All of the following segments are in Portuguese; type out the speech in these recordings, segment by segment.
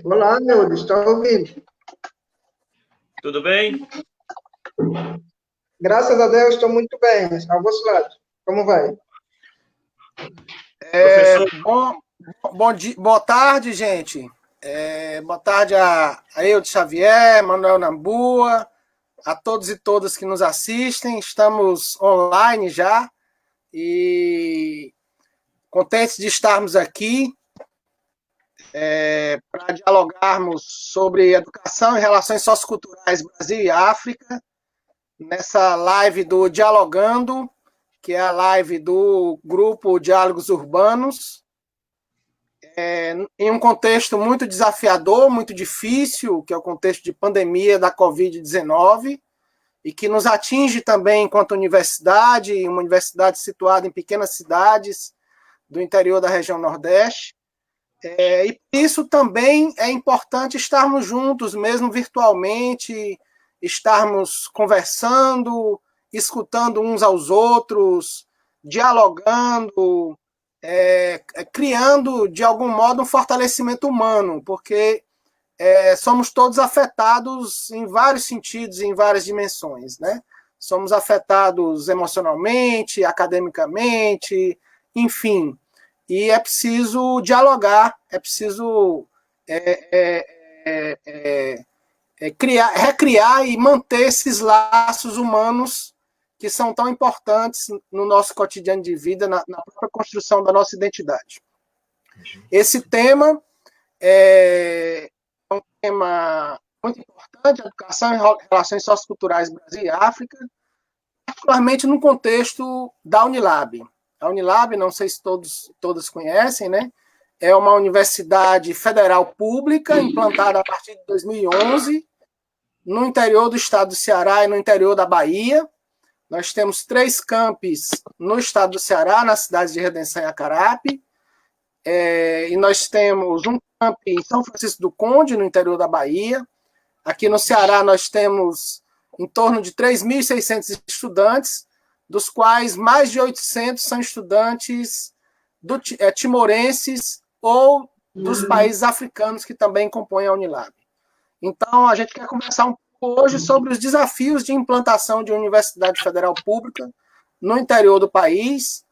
Olá, Neudo, estou ouvindo. Tudo bem? Graças a Deus, estou muito bem. Ao vosso lado, como vai? Professor, Bom dia, boa tarde, gente. Boa tarde a Eudes Xavier, Manuel Nambua, a todos e todas que nos assistem. Estamos online já e contentes de estarmos aqui para dialogarmos sobre educação e relações socioculturais Brasil e África, nessa live do Dialogando, que é a live do grupo Diálogos Urbanos, em um contexto muito desafiador, muito difícil, que é o contexto de pandemia da Covid-19, e que nos atinge também enquanto universidade, uma universidade situada em pequenas cidades do interior da região Nordeste. E por isso também é importante estarmos juntos, mesmo virtualmente, estarmos conversando, escutando uns aos outros, dialogando, criando, de algum modo, um fortalecimento humano, porque somos todos afetados em vários sentidos, em várias dimensões, né? Somos afetados emocionalmente, academicamente, enfim. E é preciso dialogar, é preciso recriar e manter esses laços humanos que são tão importantes no nosso cotidiano de vida, na própria construção da nossa identidade. Esse tema é um tema muito importante, educação e relações socioculturais Brasil e África, particularmente no contexto da Unilab. A Unilab, não sei se todos conhecem, né? É uma universidade federal pública, implantada a partir de 2011, no interior do estado do Ceará e no interior da Bahia. Nós temos 3 campos no estado do Ceará, na cidade de Redenção e Acarape, e nós temos um campo em São Francisco do Conde, no interior da Bahia. Aqui no Ceará nós temos em torno de 3.600 estudantes, dos quais mais de 800 são estudantes timorenses ou dos países africanos que também compõem a Unilab. Então, a gente quer conversar um pouco hoje sobre os desafios de implantação de uma universidade federal pública no interior do país,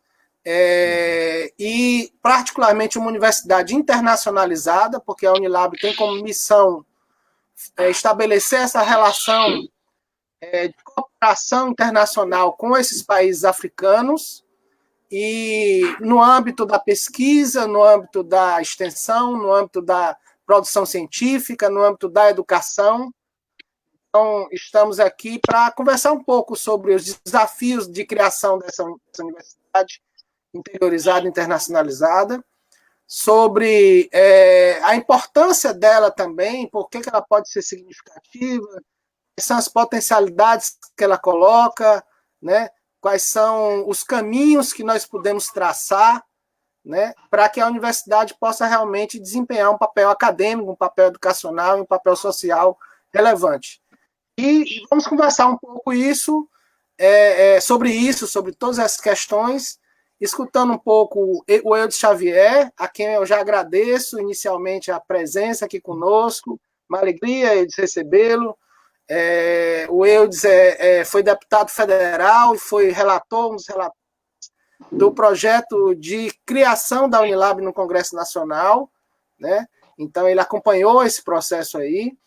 e particularmente uma universidade internacionalizada, porque a Unilab tem como missão estabelecer essa relação de cooperação internacional com esses países africanos, e no âmbito da pesquisa, no âmbito da extensão, no âmbito da produção científica, no âmbito da educação. Então, estamos aqui para conversar um pouco sobre os desafios de criação dessa universidade interiorizada, internacionalizada, sobre a importância dela também, por que ela pode ser significativa, quais são as potencialidades que ela coloca, né? Quais são os caminhos que nós podemos traçar, né, para que a universidade possa realmente desempenhar um papel acadêmico, um papel educacional, um papel social relevante. E vamos conversar um pouco sobre todas essas questões, escutando um pouco o Eudes Xavier, a quem eu já agradeço inicialmente a presença aqui conosco, uma alegria, Eudes, recebê-lo. O Eudes foi deputado federal e foi um dos relatores do projeto de criação da Unilab no Congresso Nacional, né? Então ele acompanhou esse processo aí,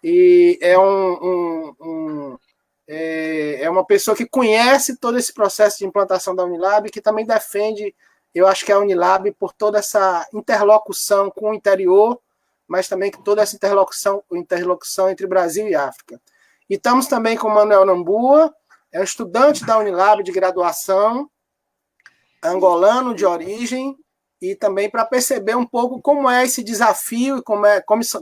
e é uma pessoa que conhece todo esse processo de implantação da Unilab, que também defende, eu acho que a Unilab, por toda essa interlocução com o interior, mas também com toda essa interlocução entre Brasil e África. E estamos também com o Manuel Nambua, é um estudante da Unilab de graduação, angolano de origem, e também para perceber um pouco como é esse desafio,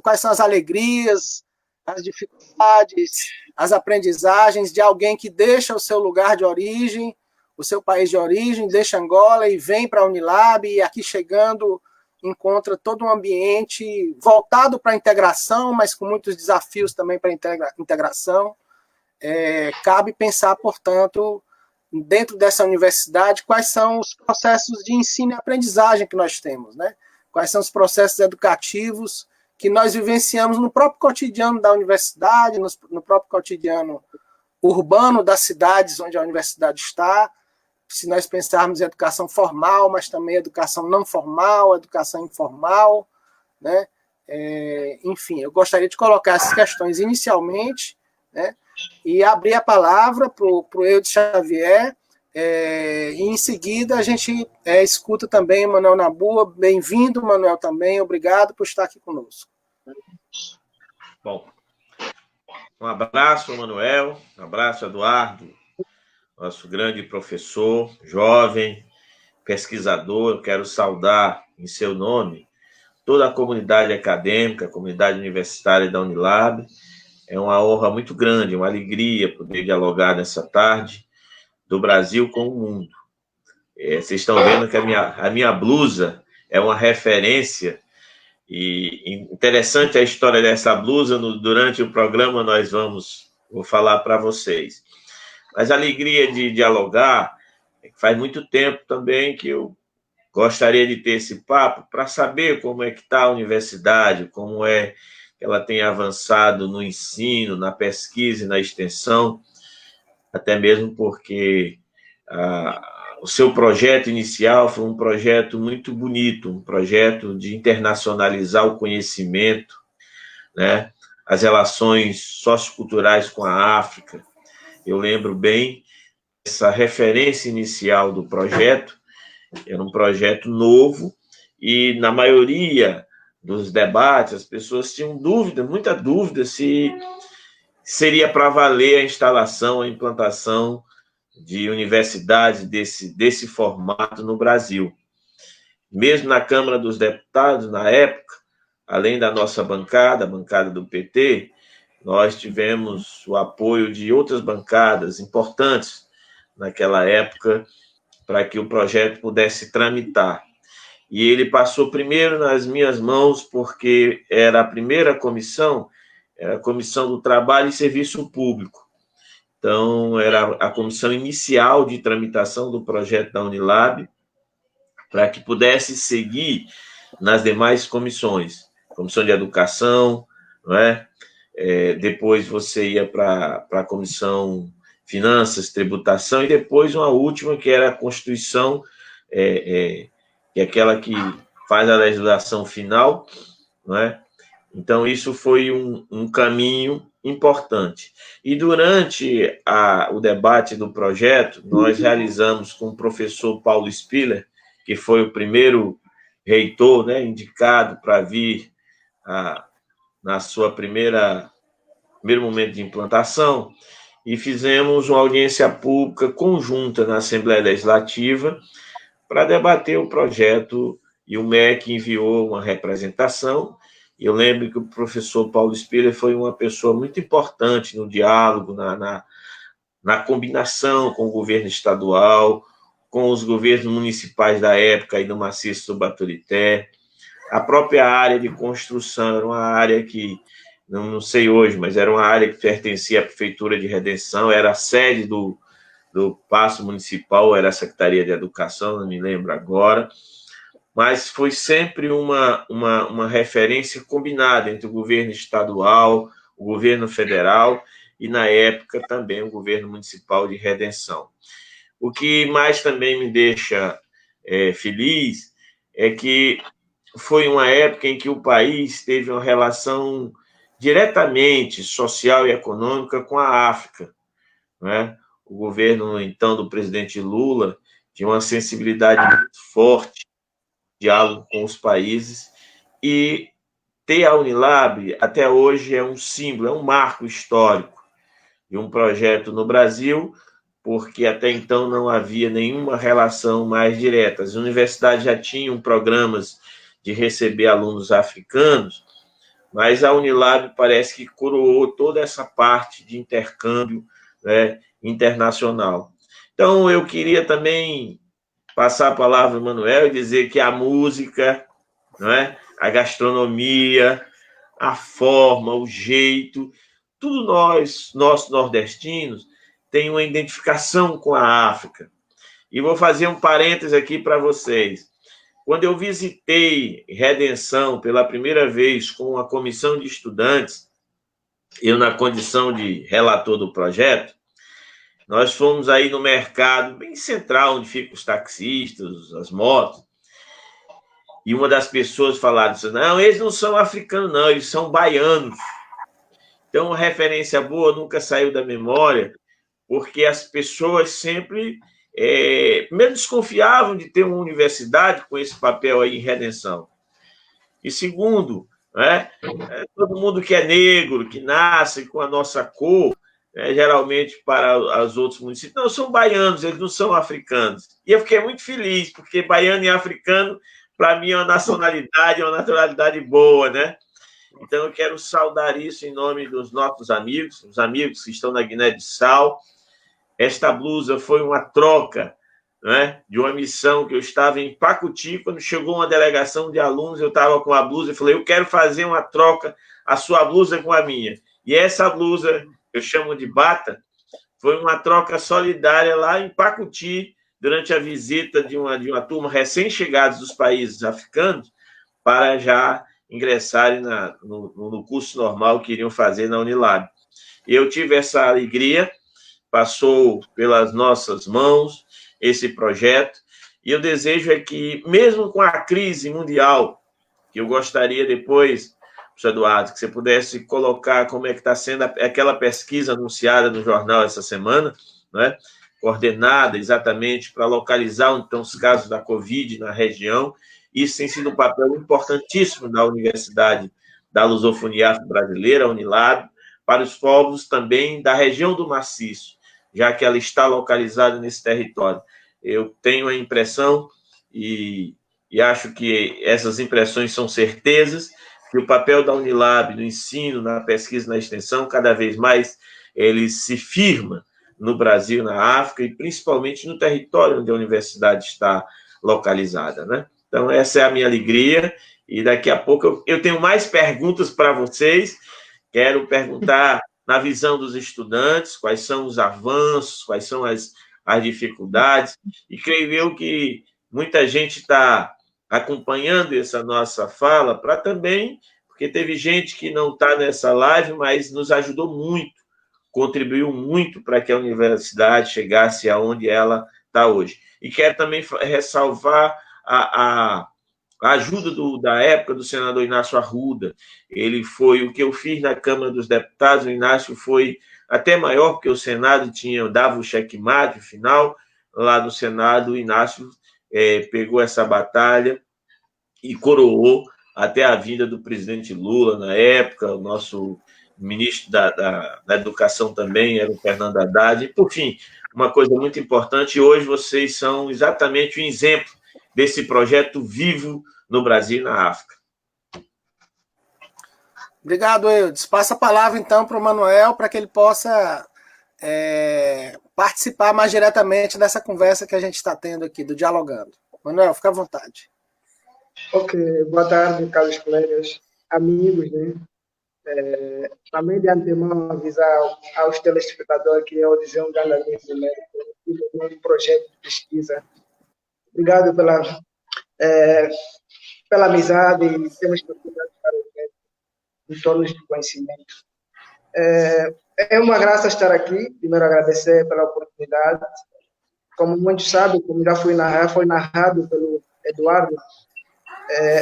quais são as alegrias, as dificuldades, as aprendizagens de alguém que deixa o seu lugar de origem, o seu país de origem, deixa Angola e vem para a Unilab, e aqui chegando encontra todo um ambiente voltado para a integração, mas com muitos desafios também para a integração. Cabe pensar, portanto, dentro dessa universidade, quais são os processos de ensino e aprendizagem que nós temos, né? Quais são os processos educativos que nós vivenciamos no próprio cotidiano da universidade, no próprio cotidiano urbano das cidades onde a universidade está, se nós pensarmos em educação formal, mas também educação não formal, educação informal, né? Enfim, eu gostaria de colocar essas questões inicialmente, né? E abrir a palavra para o Eudes Xavier, e em seguida a gente escuta também o Manuel Nabua. Bem-vindo, Manuel, também, obrigado por estar aqui conosco. Bom, um abraço, Manuel, um abraço, Eduardo, nosso grande professor, jovem, pesquisador. Eu quero saudar em seu nome toda a comunidade acadêmica, a comunidade universitária da Unilab. É uma honra muito grande, uma alegria poder dialogar nessa tarde do Brasil com o mundo. Vocês estão vendo que a minha blusa é uma referência, e interessante a história dessa blusa. Durante o programa vou falar para vocês. Mas a alegria de dialogar, faz muito tempo também que eu gostaria de ter esse papo para saber como é que está a universidade, como é que ela tem avançado no ensino, na pesquisa e na extensão, até mesmo porque o seu projeto inicial foi um projeto muito bonito, um projeto de internacionalizar o conhecimento, né? As relações socioculturais com a África. Eu lembro bem essa referência inicial do projeto. Era um projeto novo e, na maioria dos debates, as pessoas tinham muita dúvida se seria para valer a instalação, a implantação de universidades desse formato no Brasil. Mesmo na Câmara dos Deputados, na época, além da nossa bancada, a bancada do PT, nós tivemos o apoio de outras bancadas importantes naquela época para que o projeto pudesse tramitar. E ele passou primeiro nas minhas mãos, porque era a primeira comissão, era a Comissão do Trabalho e Serviço Público. Então, era a comissão inicial de tramitação do projeto da Unilab, para que pudesse seguir nas demais comissões. Comissão de Educação, não é? Depois você ia para a Comissão Finanças, Tributação, e depois uma última, que era a Constituição, que é aquela que faz a legislação final, não é? Então, isso foi um caminho importante. E durante o debate do projeto, nós realizamos com o professor Paulo Spiller, que foi o primeiro reitor, né, indicado para vir na sua primeiro momento de implantação, e fizemos uma audiência pública conjunta na Assembleia Legislativa para debater o projeto, e o MEC enviou uma representação. E eu lembro que o professor Paulo Spiller foi uma pessoa muito importante no diálogo, na combinação com o governo estadual, com os governos municipais da época, aí no Maciço Subaturité. A própria área de construção era uma área que, não sei hoje, mas era uma área que pertencia à Prefeitura de Redenção, era a sede do Paço Municipal, era a Secretaria de Educação, não me lembro agora, mas foi sempre uma referência combinada entre o governo estadual, o governo federal e, na época, também o governo municipal de Redenção. O que mais também me deixa feliz é que foi uma época em que o país teve uma relação diretamente social e econômica com a África, né? O governo, então, do presidente Lula tinha uma sensibilidade muito forte, diálogo com os países, e ter a Unilab, até hoje, é um símbolo, é um marco histórico de um projeto no Brasil, porque até então não havia nenhuma relação mais direta. As universidades já tinham programas de receber alunos africanos, mas a Unilab parece que coroou toda essa parte de intercâmbio, né, internacional. Então, eu queria também passar a palavra ao Manuel e dizer que a música, não é? A gastronomia, a forma, o jeito, tudo nós nordestinos, tem uma identificação com a África. E vou fazer um parêntese aqui para vocês. quando eu visitei Redenção pela primeira vez com a comissão de estudantes, eu na condição de relator do projeto, nós fomos aí no mercado bem central, onde ficam os taxistas, as motos, e uma das pessoas falaram assim, não, eles não são africanos, não, eles são baianos. Então, uma referência boa nunca saiu da memória, porque as pessoas sempre primeiro desconfiavam de ter uma universidade com esse papel aí em Redenção. E segundo, né, todo mundo que é negro, que nasce com a nossa cor, geralmente para os outros municípios, não, são baianos, eles não são africanos. E eu fiquei muito feliz, porque baiano e africano, para mim, é uma naturalidade boa, né? Então, eu quero saudar isso em nome dos nossos amigos, os amigos que estão na Guiné-Bissau. Esta blusa foi uma troca, né, de uma missão que eu estava em Pacuti, quando chegou uma delegação de alunos, eu estava com a blusa e falei, eu quero fazer uma troca, a sua blusa com a minha. E essa blusa, eu chamo de bata, foi uma troca solidária lá em Pacuti, durante a visita de uma turma recém-chegados dos países africanos, para já ingressarem no curso normal que iriam fazer na Unilab. Eu tive essa alegria, passou pelas nossas mãos esse projeto, e o desejo é que, mesmo com a crise mundial, que eu gostaria depois, professor Eduardo, que você pudesse colocar como é que está sendo aquela pesquisa anunciada no jornal essa semana, né, coordenada exatamente para localizar onde estão os casos da Covid na região. Isso tem sido um papel importantíssimo da Universidade da Lusofonia Afro-Brasileira, a Unilab, para os povos também da região do Maciço, já que ela está localizada nesse território. Eu tenho a impressão, e acho que essas impressões são certezas, que o papel da Unilab no ensino, na pesquisa e na extensão, cada vez mais ele se firma no Brasil, na África, e principalmente no território onde a universidade está localizada, né? Então, essa é a minha alegria, e daqui a pouco eu tenho mais perguntas para vocês. Quero perguntar, na visão dos estudantes, quais são os avanços, quais são as dificuldades, e creio eu que muita gente está acompanhando essa nossa fala, para também, porque teve gente que não está nessa live, mas nos ajudou muito, contribuiu muito para que a universidade chegasse aonde ela está hoje. E quero também ressalvar a ajuda da época do senador Inácio Arruda. Ele foi o que eu fiz na Câmara dos Deputados, o Inácio foi até maior, porque o Senado dava o checkmate final, lá no Senado o Inácio pegou essa batalha e coroou até a vinda do presidente Lula na época, o nosso ministro da Educação também era o Fernando Haddad, e, por fim, uma coisa muito importante, hoje vocês são exatamente um exemplo desse projeto vivo no Brasil e na África. Obrigado, Eudes. Passa a palavra, então, para o Manuel, para que ele possa participar mais diretamente dessa conversa que a gente está tendo aqui, do Dialogando. Manuel, fica à vontade. Ok, boa tarde, caros colegas, amigos, né? Também de antemão avisar aos telespectadores que eu dizer um grande amigo, né? Um projeto de pesquisa. Obrigado pela amizade e pelas oportunidades para o evento em torno de conhecimento. É uma graça estar aqui. Primeiro, agradecer pela oportunidade. Como muitos sabem, como já foi narrado pelo Eduardo,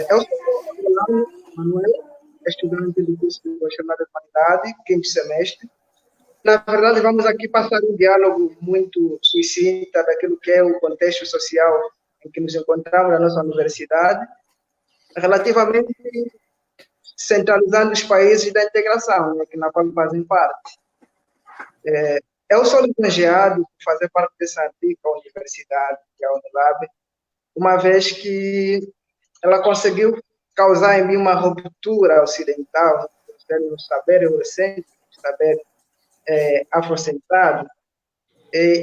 eu sou Manuel, estudante do curso de Profissional de Qualidade, quinto semestre. Na verdade, vamos aqui passar um diálogo muito sucinto daquilo que é o contexto social em que nos encontramos na nossa universidade, relativamente centralizando os países da integração, né, na qual fazem parte. Eu sou lisonjeado por fazer parte dessa antiga universidade, que é a Unilab, uma vez que ela conseguiu causar em mim uma ruptura ocidental, no saber eurocêntrico, saber afrocentrado.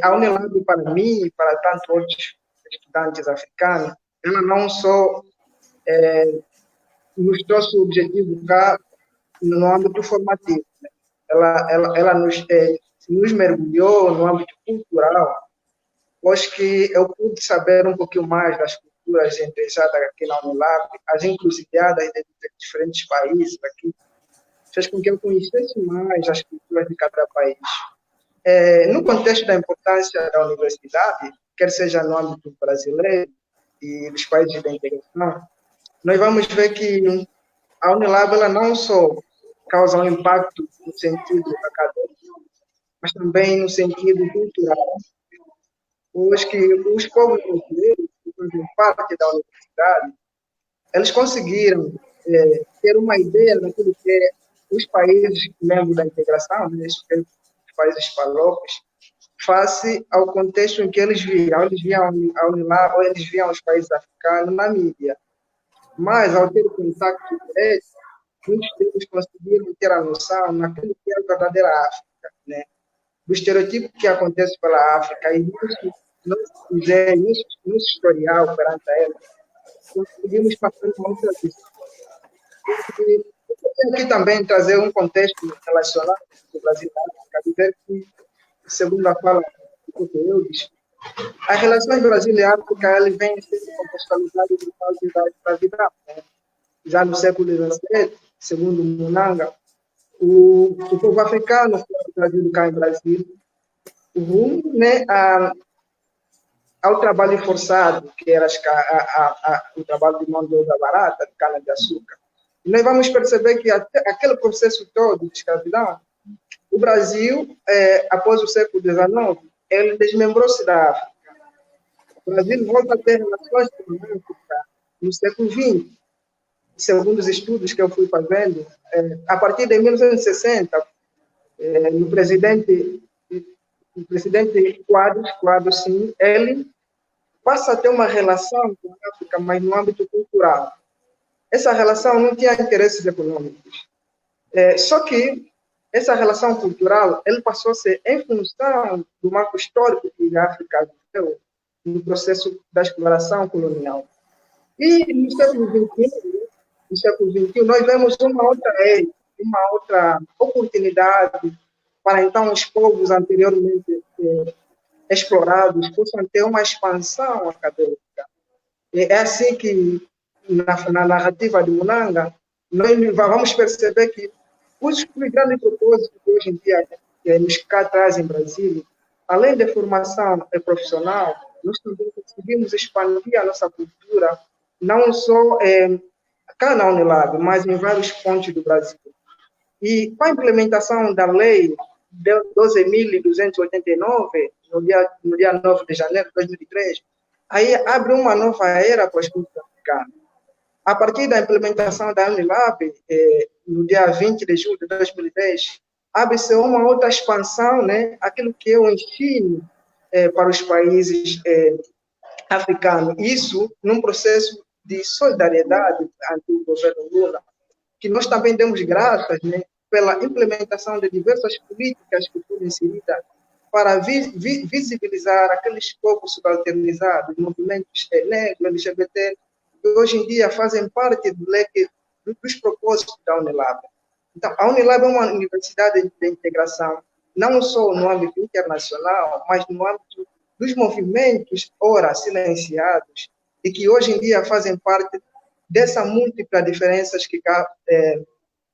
A Unilab, para mim e para tantos outros estudantes africanos, ela não só nos trouxe o objetivo cá no âmbito formativo, né? Ela nos mergulhou no âmbito cultural, pois que eu pude saber um pouquinho mais das culturas culturas entressadas aqui na Unilab, as encruzilhadas de diferentes países aqui, fez com que eu conhecesse mais as culturas de cada país. No contexto da importância da universidade, quer seja no âmbito brasileiro e dos países da integração, nós vamos ver que a Unilab ela não só causa um impacto no sentido acadêmico, mas também no sentido cultural. Os povos brasileiros, que fazem parte da universidade, eles conseguiram ter uma ideia daquilo que é os países membros da integração, né, os países palopes, face ao contexto em que eles viam a Unilab, ou eles viam os países africanos na mídia. Mas, ao ter contato direto, muitos deles conseguiram ter a noção naquilo que é a verdadeira África, né? Do estereotipo que acontece pela África, e nosso historial perante ela, conseguimos passar uma outra visão. Eu aqui também trazer um contexto relacionado com o Brasil, para dizer que, segundo a fala do conteúdo, as relações Brasil e África vêm sendo contextualizadas por causa da escravidão. Né? Já no século XVII, segundo Munanga, o povo africano foi trazido cá em Brasil, rumo, né, ao trabalho forçado, que era o trabalho de mão de obra barata, de cana-de-açúcar. E nós vamos perceber que aquele processo todo de escravidão, o Brasil, após o século XIX, ele desmembrou-se da África. O Brasil volta a ter relações com a África no século XX. Segundo os estudos que eu fui fazendo, a partir de 1960, o presidente Quadros, sim, ele passa a ter uma relação com a África, mas no âmbito cultural. Essa relação não tinha interesses econômicos. Só que essa relação cultural ele passou a ser em função do marco histórico que a África viveu no processo da exploração colonial. E no século XXI, nós vemos uma outra oportunidade para, então, os povos anteriormente explorados possam ter uma expansão acadêmica. É assim que, na narrativa de Munanga, nós vamos perceber que os grandes propósitos que hoje em dia nos cá trazem em Brasil, além da formação profissional, nós também conseguimos expandir a nossa cultura, não só cá na Unilab, mas em vários pontos do Brasil. E com a implementação da lei 12.289, no dia 9 de janeiro de 2003, aí abre uma nova era para os povos africanos. A partir da implementação da Unilab, no dia 20 de julho de 2010, abre-se uma outra expansão, né, aquilo que é o ensino para os países africanos. Isso num processo de solidariedade ante o governo Lula, que nós também demos graças, né, pela implementação de diversas políticas que foram inseridas para visibilizar aqueles povos subalternizados, movimentos negros, LGBT, que hoje em dia fazem parte do leque dos propósitos da Unilab. Então, a Unilab é uma universidade de integração, não só no âmbito internacional, mas no âmbito dos movimentos, ora silenciados, e que hoje em dia fazem parte dessa múltipla diferenças que cá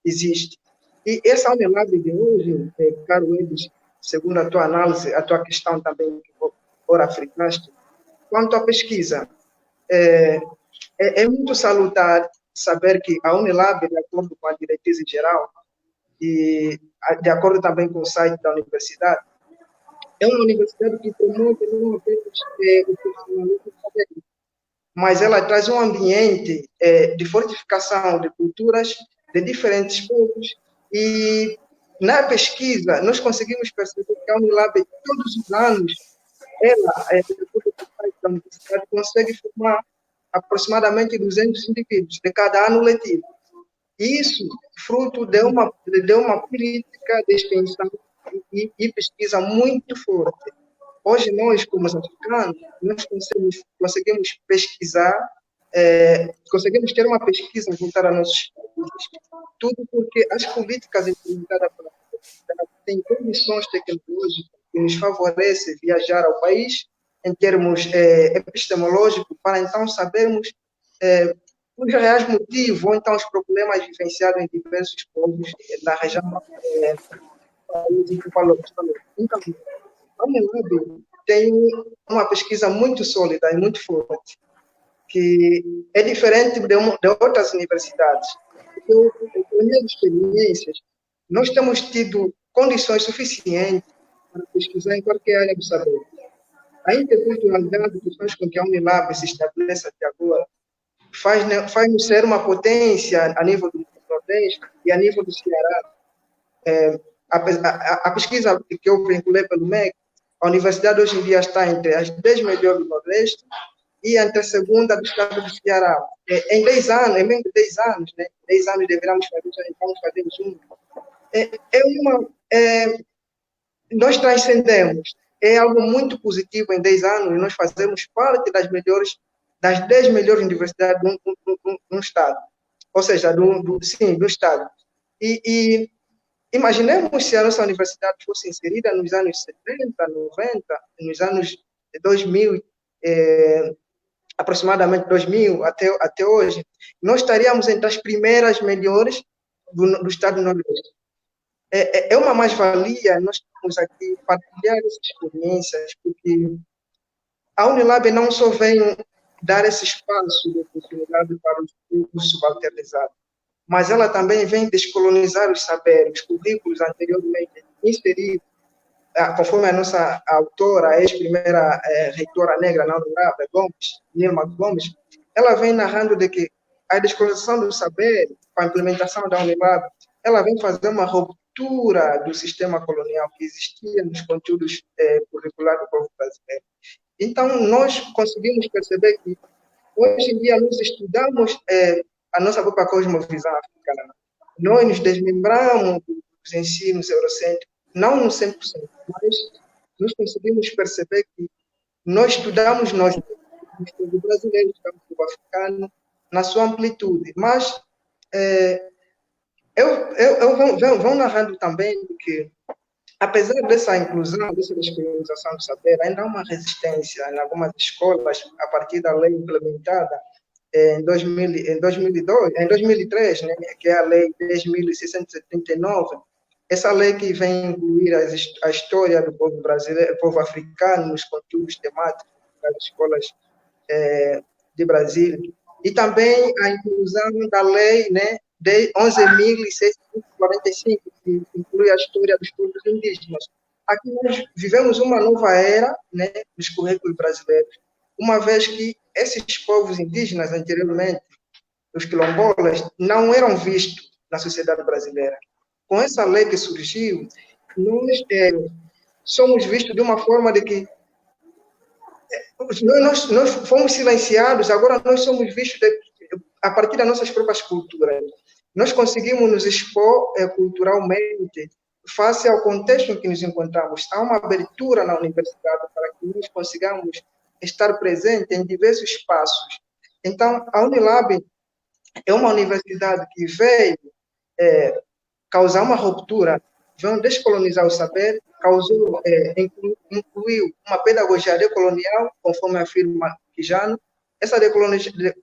existe. E essa Unilab de hoje, caro Edes, segundo a tua análise, a tua questão também, que ora fricaste, quanto à pesquisa, é muito salutar saber que a Unilab, de acordo com a diretriz geral, e de acordo também com o site da universidade, é uma universidade que promove não apenas o profissionalismo acadêmico, mas ela traz um ambiente de fortificação de culturas de diferentes povos. E na pesquisa, nós conseguimos perceber que a Unilab, todos os anos, ela, da universidade, consegue formar aproximadamente 200 indivíduos de cada ano letivo. Isso fruto de uma política de extensão e pesquisa muito forte. Hoje, nós, como africanos, nós conseguimos pesquisar, conseguimos ter uma pesquisa voltada a nossos países, tudo porque as políticas implementadas pela universidade têm condições tecnológicas que nos favorecem viajar ao país em termos epistemológicos, para então sabermos os reais motivos, ou então os problemas vivenciados em diversos povos da região que falou. Então, a Unilab tem uma pesquisa muito sólida e muito forte, que é diferente de outras universidades. Eu, com minhas experiências, nós temos tido condições suficientes para pesquisar em qualquer área do saber. A interculturalidade que faz com que a Unilab se estabeleça até agora faz-nos ser uma potência a nível do Nordeste e a nível do Ceará. A pesquisa que eu vinculei pelo MEC, a universidade hoje em dia está entre as 10 melhores do Nordeste e entre a segunda do estado do Ceará. Em 10 anos, em menos de 10 anos, né? 10 anos deveremos fazer, já estamos fazendo juntos. Nós transcendemos. É algo muito positivo em 10 anos e nós fazemos parte das 10 melhores universidades do estado. Ou seja, do estado. E imaginemos se a nossa universidade fosse inserida nos anos 70, 90, nos anos 2000, aproximadamente 2000 até hoje, nós estaríamos entre as primeiras melhores do estado do Nordeste. É uma mais-valia nós estamos aqui partilhar essas experiências, porque a Unilab não só vem dar esse espaço de oportunidade para os grupos subalternizados, mas ela também vem descolonizar os saberes, os currículos anteriormente inseridos, conforme a nossa autora, a ex-primeira reitora negra na Unilab, Nilma Gomes, ela vem narrando de que a descolonização do saber, com a implementação da Unilab, ela vem fazer uma ruptura do sistema colonial que existia nos conteúdos curriculares do povo brasileiro. Então, nós conseguimos perceber que, hoje em dia, nós estudamos a nossa própria cosmovisão africana. Nós nos desmembramos dos ensinos eurocêntricos, não no 100%, mas nós conseguimos perceber que nós estudamos nós, o brasileiro, o africano, na sua amplitude. Mas eu vou narrando também que, apesar dessa inclusão, dessa descolonização do saber, ainda há uma resistência em algumas escolas, a partir da lei implementada em 2003, né, que é a Lei 10.679, essa lei que vem incluir a história do povo brasileiro, do povo africano, nos conteúdos temáticos das escolas de Brasília, e também a inclusão da lei, né, de 11.645, que inclui a história dos povos indígenas. Aqui nós vivemos uma nova era, né, nos currículos brasileiros, uma vez que esses povos indígenas, anteriormente, os quilombolas, não eram vistos na sociedade brasileira. Com essa lei que surgiu, nós somos vistos de uma forma de que nós fomos silenciados, agora nós somos vistos a partir das nossas próprias culturas. Nós conseguimos nos expor culturalmente face ao contexto em que nos encontramos. Há uma abertura na universidade para que nós consigamos estar presentes em diversos espaços. Então, a Unilab é uma universidade que veio causar uma ruptura, veio descolonizar o saber, incluiu uma pedagogia decolonial, conforme afirma Quijano. Essa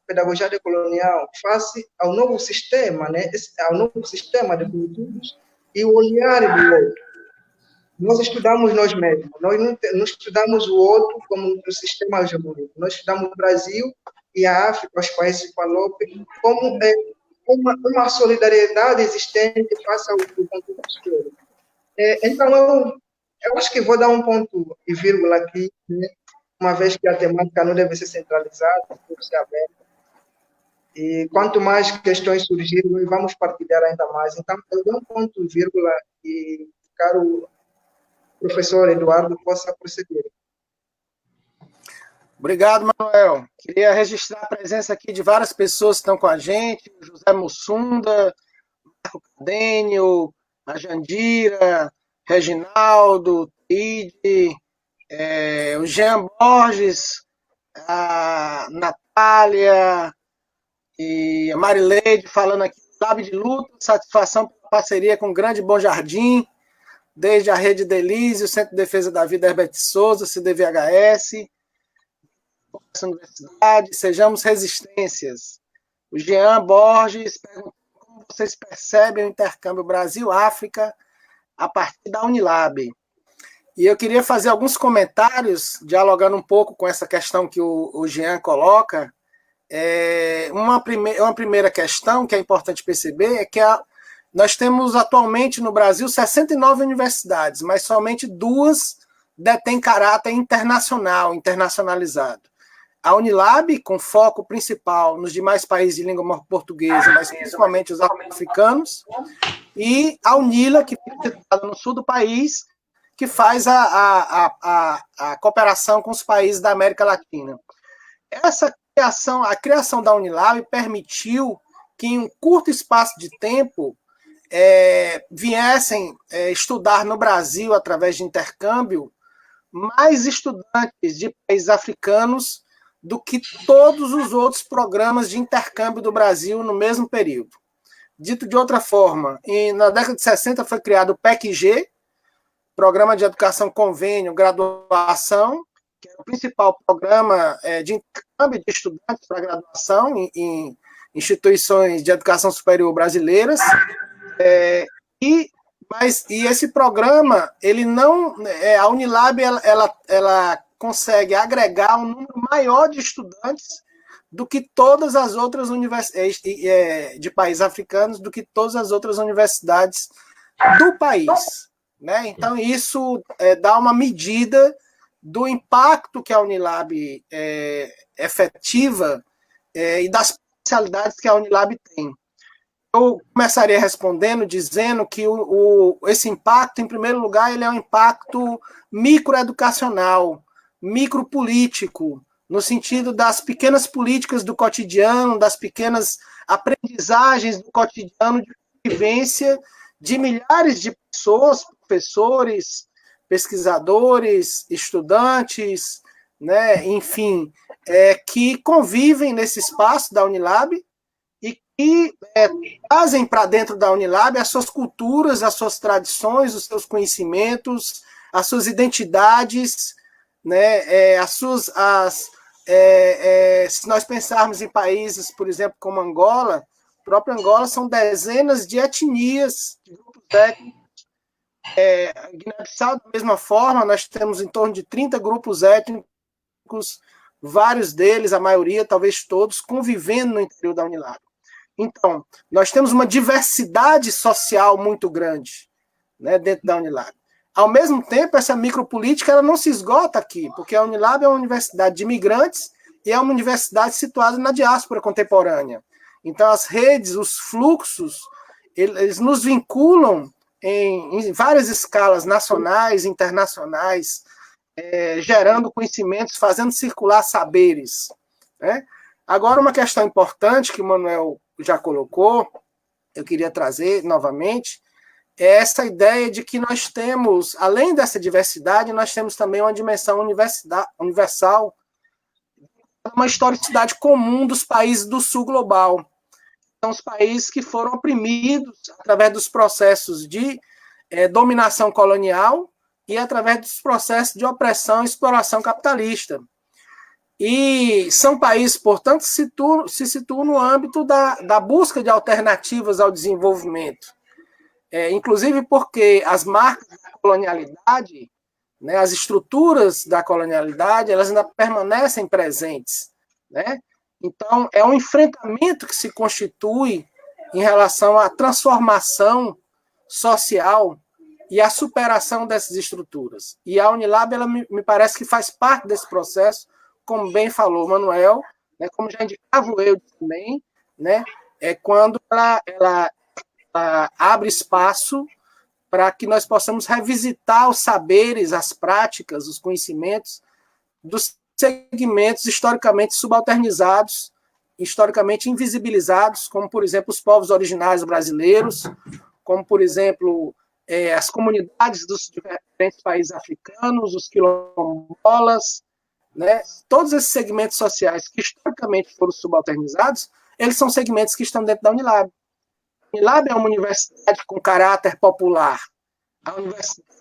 pedagogia decolonial face ao novo sistema, né, ao novo sistema de culturas e o olhar do outro. Nós estudamos nós mesmos, nós não estudamos o outro como um sistema hegemônico, nós estudamos o Brasil e a África, os países falópicos, como uma solidariedade existente face ao conteúdo histórico. Então, eu acho que vou dar um ponto e vírgula aqui, né, uma vez que a temática não deve ser centralizada, deve ser aberta. E quanto mais questões surgirem, nós vamos partilhar ainda mais. Então, eu dou um ponto e vírgula e, caro professor Eduardo, possa prosseguir. Obrigado, Manuel. Queria registrar a presença aqui de várias pessoas que estão com a gente, o José Mussunda, Marco Cadênio, a Jandira, Reginaldo, Ide, o Jean Borges, a Natália e a Marileide falando aqui, sabe, de luta, satisfação pela parceria com o Grande Bom Jardim, desde a Rede Delísio, o Centro de Defesa da Vida Herbert Souza, CDVHS, essa universidade, sejamos resistências. O Jean Borges perguntou como vocês percebem o intercâmbio Brasil-África a partir da Unilab. E eu queria fazer alguns comentários, dialogando um pouco com essa questão que o Jean coloca. Uma primeira questão que é importante perceber é que nós temos atualmente no Brasil 69 universidades, mas somente 2 detêm caráter internacionalizado. A Unilab, com foco principal nos demais países de língua portuguesa, mas principalmente os africanos, e a Unila, que fica situada no sul do país, que faz a cooperação com os países da América Latina. A criação da Unilab permitiu que, em um curto espaço de tempo, viessem estudar no Brasil, através de intercâmbio, mais estudantes de países africanos do que todos os outros programas de intercâmbio do Brasil no mesmo período. Dito de outra forma, na década de 60 foi criado o PEC-G, Programa de Educação Convênio Graduação, que é o principal programa de intercâmbio de estudantes para graduação em instituições de educação superior brasileiras. E esse programa, ele não, a Unilab, ela consegue agregar um número maior de estudantes do que todas as outras universidades de países africanos, do que todas as outras universidades do país, né? Então, isso dá uma medida do impacto que a Unilab efetiva e das potencialidades que a Unilab tem. Eu começaria respondendo, dizendo que esse impacto, em primeiro lugar, ele é um impacto microeducacional, micropolítico, no sentido das pequenas políticas do cotidiano, das pequenas aprendizagens do cotidiano de vivência de milhares de pessoas, professores, pesquisadores, estudantes, né, enfim, que convivem nesse espaço da Unilab e que trazem para dentro da Unilab as suas culturas, as suas tradições, os seus conhecimentos, as suas identidades, né, se nós pensarmos em países, por exemplo, como Angola, o próprio Angola são dezenas de etnias, de grupos étnicos. Guiné-Bissau, da mesma forma, nós temos em torno de 30 grupos étnicos, vários deles, a maioria, talvez todos, convivendo no interior da Unilab. Então, nós temos uma diversidade social muito grande, né, dentro da Unilab. Ao mesmo tempo, essa micropolítica ela não se esgota aqui, porque a Unilab é uma universidade de imigrantes e é uma universidade situada na diáspora contemporânea. Então, as redes, os fluxos, eles nos vinculam em várias escalas nacionais, internacionais, gerando conhecimentos, fazendo circular saberes, né? Agora, uma questão importante que o Manuel já colocou, eu queria trazer novamente, é essa ideia de que nós temos, além dessa diversidade, nós temos também uma dimensão universal, uma historicidade comum dos países do sul global. São os países que foram oprimidos através dos processos de dominação colonial e através dos processos de opressão e exploração capitalista. E são países, portanto, se situam no âmbito da busca de alternativas ao desenvolvimento. Inclusive porque as marcas da colonialidade, né, as estruturas da colonialidade, elas ainda permanecem presentes, né? Então, é um enfrentamento que se constitui em relação à transformação social e à superação dessas estruturas. E a Unilab, ela me parece que faz parte desse processo, como bem falou o Manuel, né, como já indicava o eu também, né, quando ela abre espaço para que nós possamos revisitar os saberes, as práticas, os conhecimentos dos segmentos historicamente subalternizados, historicamente invisibilizados, como, por exemplo, os povos originários brasileiros, como, por exemplo, as comunidades dos diferentes países africanos, os quilombolas, né? Todos esses segmentos sociais que historicamente foram subalternizados, eles são segmentos que estão dentro da Unilab. A Unilab é uma universidade com caráter popular. A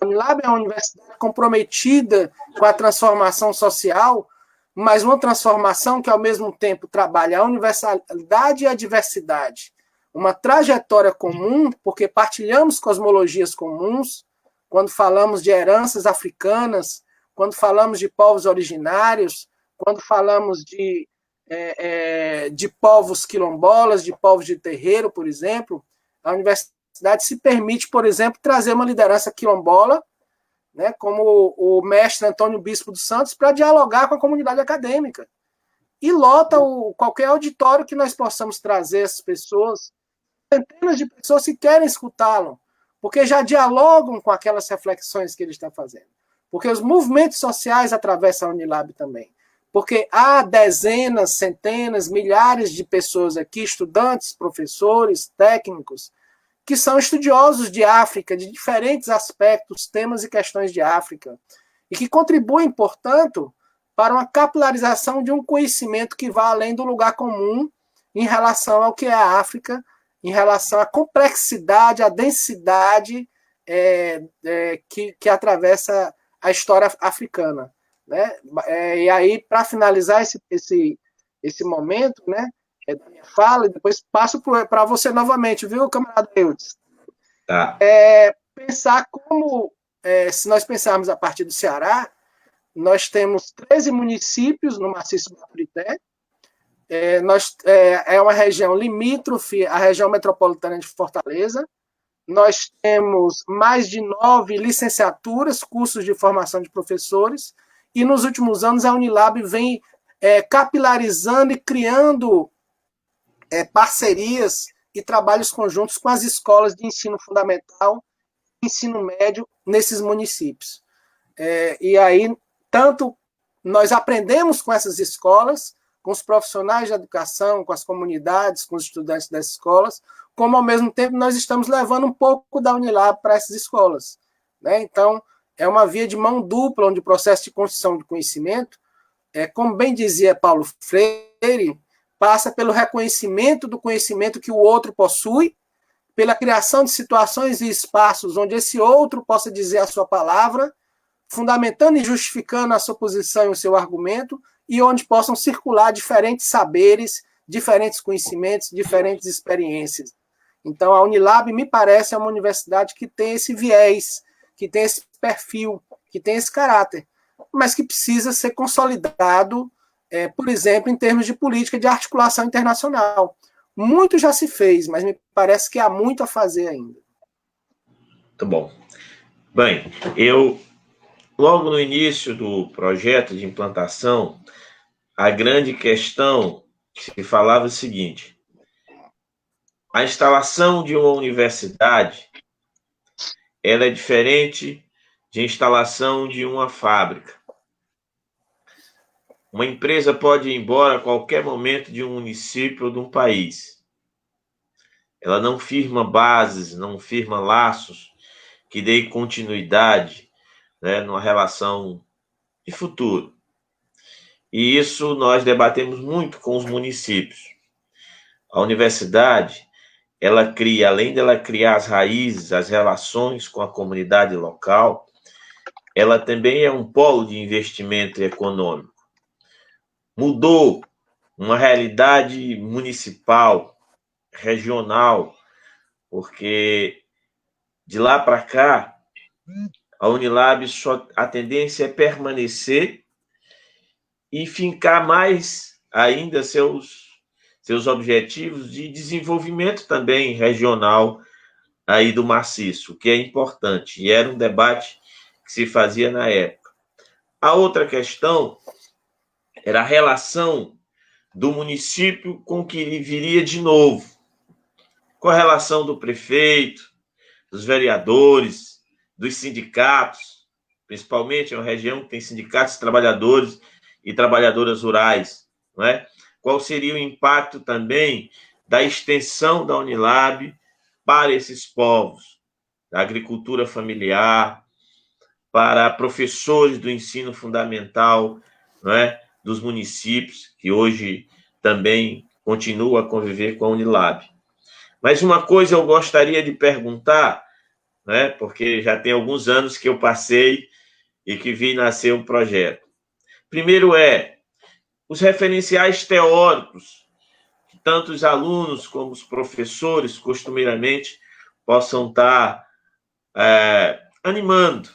Unilab é uma universidade comprometida com a transformação social mas uma transformação que, ao mesmo tempo, trabalha a universalidade e a diversidade. Uma trajetória comum, porque partilhamos cosmologias comuns, quando falamos de heranças africanas, quando falamos de povos originários, quando falamos de povos quilombolas, de povos de terreiro, por exemplo, a universidade se permite, por exemplo, trazer uma liderança quilombola, né, como o mestre Antônio Bispo dos Santos, para dialogar com a comunidade acadêmica. E lota qualquer auditório que nós possamos trazer essas pessoas, centenas de pessoas que querem escutá-lo, porque já dialogam com aquelas reflexões que ele está fazendo. Porque os movimentos sociais atravessam a Unilab também. Porque há dezenas, centenas, milhares de pessoas aqui, estudantes, professores, técnicos, que são estudiosos de África, de diferentes aspectos, temas e questões de África, e que contribuem, portanto, para uma capilarização de um conhecimento que vá além do lugar comum em relação ao que é a África, em relação à complexidade, à densidade que atravessa a história africana. Né? E aí, para finalizar esse momento, né, da minha fala, e depois passo para você novamente, viu, camarada Eudes? Tá. Pensar como, se nós pensarmos a partir do Ceará, nós temos 13 municípios no maciço do Afurité, é uma região limítrofe à região metropolitana de Fortaleza. Nós temos mais de 9 licenciaturas, cursos de formação de professores, e nos últimos anos a Unilab vem capilarizando e criando parcerias e trabalhos conjuntos com as escolas de ensino fundamental e ensino médio nesses municípios. E aí, tanto nós aprendemos com essas escolas, com os profissionais de educação, com as comunidades, com os estudantes das escolas, como, ao mesmo tempo, nós estamos levando um pouco da Unilab para essas escolas. Né? Então, é uma via de mão dupla, onde o processo de construção de conhecimento, como bem dizia Paulo Freire, passa pelo reconhecimento do conhecimento que o outro possui, pela criação de situações e espaços onde esse outro possa dizer a sua palavra, fundamentando e justificando a sua posição e o seu argumento, e onde possam circular diferentes saberes, diferentes conhecimentos, diferentes experiências. Então, a Unilab, me parece, é uma universidade que tem esse viés, que tem esse perfil, que tem esse caráter, mas que precisa ser consolidado, por exemplo, em termos de política de articulação internacional. Muito já se fez, mas me parece que há muito a fazer ainda. Muito bom. Bem, eu, logo no início do projeto de implantação, a grande questão que se falava é o seguinte: a instalação de uma universidade ela é diferente de instalação de uma fábrica. Uma empresa pode ir embora a qualquer momento de um município ou de um país. Ela não firma bases, não firma laços que dê continuidade, né, numa relação de futuro. E isso nós debatemos muito com os municípios. A universidade, ela cria, além dela criar as raízes, as relações com a comunidade local, ela também é um polo de investimento econômico. Mudou uma realidade municipal, regional, porque de lá para cá, a Unilab, a tendência é permanecer e fincar mais ainda seus objetivos de desenvolvimento também regional aí do maciço, que é importante, e era um debate que se fazia na época. A outra questão era a relação do município com o que viria de novo, com a relação do prefeito, dos vereadores, dos sindicatos, principalmente é uma região que tem sindicatos de trabalhadores e trabalhadoras rurais, não é? Qual seria o impacto também da extensão da Unilab para esses povos, da agricultura familiar, para professores do ensino fundamental, não é? Dos municípios, que hoje também continuam a conviver com a Unilab. Mas uma coisa eu gostaria de perguntar, né, porque já tem alguns anos que eu passei e que vi nascer um projeto. Primeiro os referenciais teóricos que tanto os alunos como os professores, costumeiramente, possam estar animando.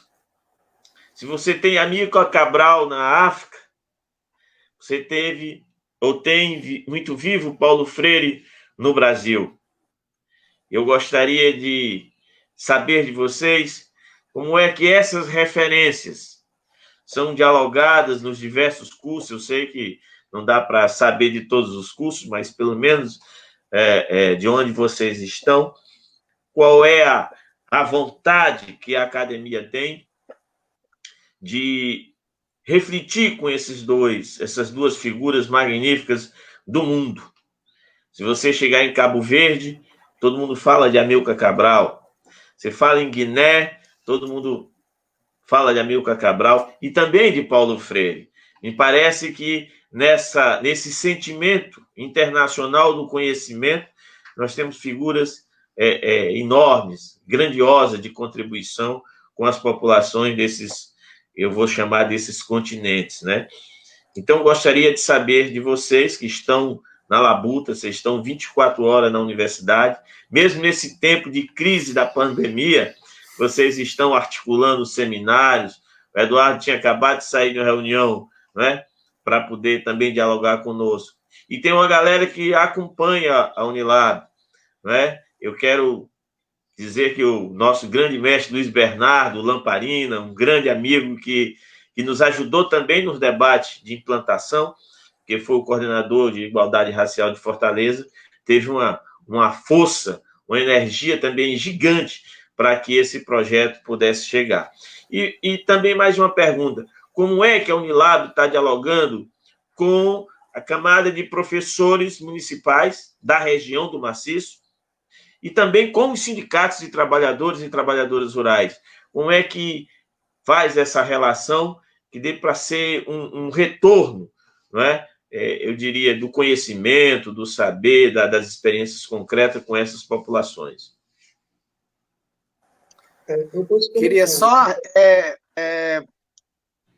Se você tem Amílcar Cabral na África, você teve ou tem muito vivo Paulo Freire no Brasil. Eu gostaria de saber de vocês como é que essas referências são dialogadas nos diversos cursos. Eu sei que não dá para saber de todos os cursos, mas pelo menos de onde vocês estão, qual é a vontade que a academia tem de refletir com essas duas figuras magníficas do mundo. Se você chegar em Cabo Verde, todo mundo fala de Amílcar Cabral. Você fala em Guiné, todo mundo fala de Amílcar Cabral e também de Paulo Freire. Me parece que nesse sentimento internacional do conhecimento, nós temos figuras enormes, grandiosas de contribuição com as populações eu vou chamar desses continentes, né? Então, gostaria de saber de vocês que estão na labuta, vocês estão 24 horas na universidade, mesmo nesse tempo de crise da pandemia, vocês estão articulando seminários. O Eduardo tinha acabado de sair de uma reunião, né, para poder também dialogar conosco. E tem uma galera que acompanha a Unilab, né? Eu quero dizer que o nosso grande mestre Luiz Bernardo Lamparina, um grande amigo que nos ajudou também nos debates de implantação, que foi o coordenador de igualdade racial de Fortaleza, teve uma força, uma energia também gigante para que esse projeto pudesse chegar. E também mais uma pergunta: como é que a Unilab está dialogando com a camada de professores municipais da região do Maciço e também com os sindicatos de trabalhadores e trabalhadoras rurais? Como é que faz essa relação que dê para ser um retorno, não é? Eu diria, do conhecimento, do saber, das experiências concretas com essas populações? Queria só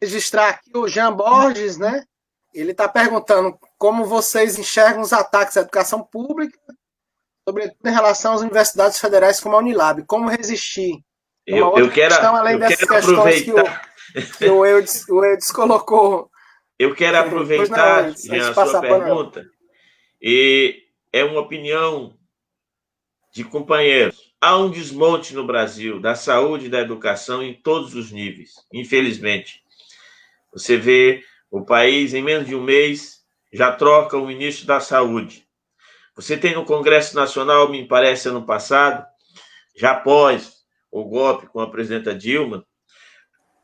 registrar aqui o Jean Borges, né? Ele está perguntando como vocês enxergam os ataques à educação pública, sobretudo em relação às universidades federais como a Unilab. Como resistir? Eu quero aproveitar que o Eudes colocou. Eu quero aproveitar, Jean, a sua pergunta, e é uma opinião de companheiros. Há um desmonte no Brasil da saúde e da educação em todos os níveis, infelizmente. Você vê o país, em menos de um mês, já troca o ministro da Saúde. Você tem no Congresso Nacional, me parece, ano passado, já após o golpe com a presidenta Dilma,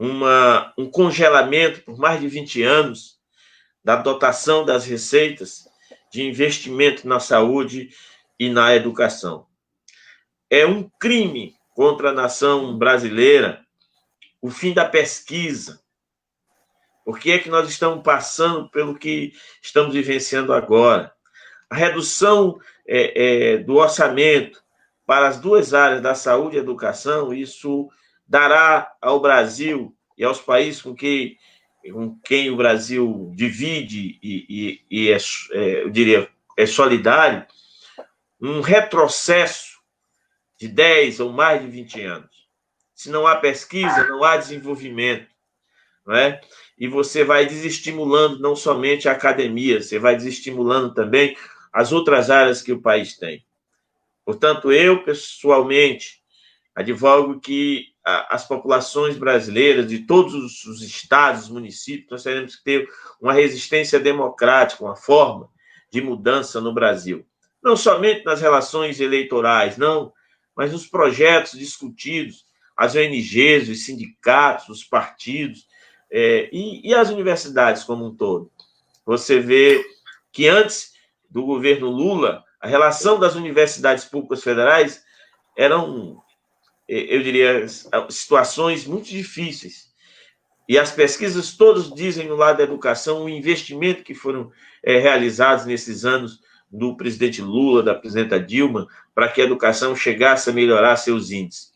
um congelamento por mais de 20 anos da dotação das receitas de investimento na saúde e na educação. É um crime contra a nação brasileira o fim da pesquisa. Por que é que nós estamos passando pelo que estamos vivenciando agora? A redução do orçamento para as duas áreas da saúde e educação, isso dará ao Brasil e aos países com quem o Brasil divide eu diria, é solidário, um retrocesso de 10 ou mais de 20 anos. Se não há pesquisa, não há desenvolvimento, não é? E você vai desestimulando não somente a academia, você vai desestimulando também as outras áreas que o país tem. Portanto, eu, pessoalmente, advogo que as populações brasileiras de todos os estados, os municípios, nós teremos que ter uma resistência democrática, uma forma de mudança no Brasil. Não somente nas relações eleitorais, não, mas nos projetos discutidos, as ONGs, os sindicatos, os partidos e as universidades como um todo. Você vê que antes do governo Lula, a relação das universidades públicas federais eram, eu diria, situações muito difíceis. E as pesquisas todas dizem no lado da educação o investimento que foram realizados nesses anos do presidente Lula, da presidenta Dilma, para que a educação chegasse a melhorar seus índices.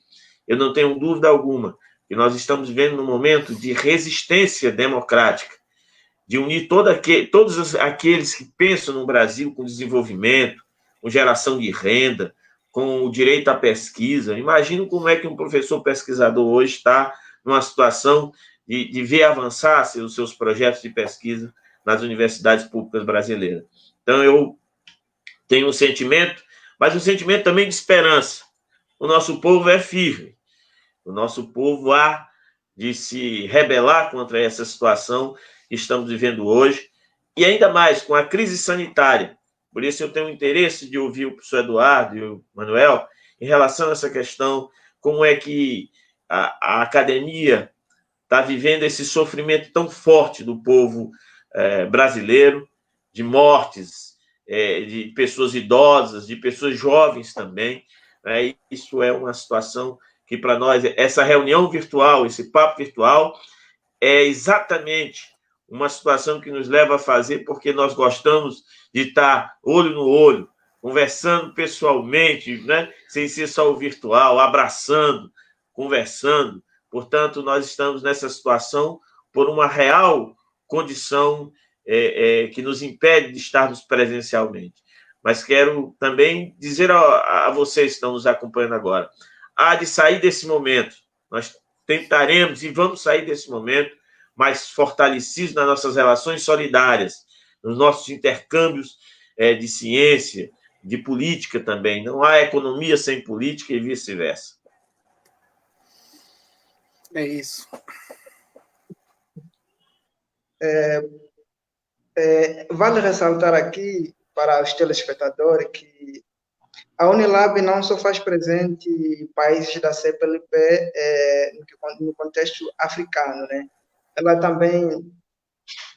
Eu não tenho dúvida alguma que nós estamos vivendo num momento de resistência democrática. de unir todos aqueles que pensam no Brasil com desenvolvimento, com geração de renda, com o direito à pesquisa. Imagino como é que um professor pesquisador hoje está numa situação de ver avançar os seus projetos de pesquisa nas universidades públicas brasileiras. Então, eu tenho um sentimento, mas um sentimento também de esperança. O nosso povo é firme. O nosso povo há de se rebelar contra essa situação que estamos vivendo hoje, e ainda mais com a crise sanitária. Por isso eu tenho interesse de ouvir o professor Eduardo e o Manuel em relação a essa questão, como é que a academia está vivendo esse sofrimento tão forte do povo brasileiro, de mortes, de pessoas idosas, de pessoas jovens também. Isso é uma situação que, para nós, essa reunião virtual, esse papo virtual, é exatamente uma situação que nos leva a fazer porque nós gostamos de estar olho no olho, conversando pessoalmente, né? Sem ser só o virtual, abraçando, conversando. Portanto, nós estamos nessa situação por uma real condição que nos impede de estarmos presencialmente. Mas quero também dizer a vocês que estão nos acompanhando agora, há de sair desse momento. Nós tentaremos e vamos sair desse momento mais fortalecidos nas nossas relações solidárias, nos nossos intercâmbios de ciência, de política também. Não há economia sem política e vice-versa. É isso. Vale ressaltar aqui para os telespectadores que a Unilab não só faz presente países da CPLP no contexto africano, né? Ela também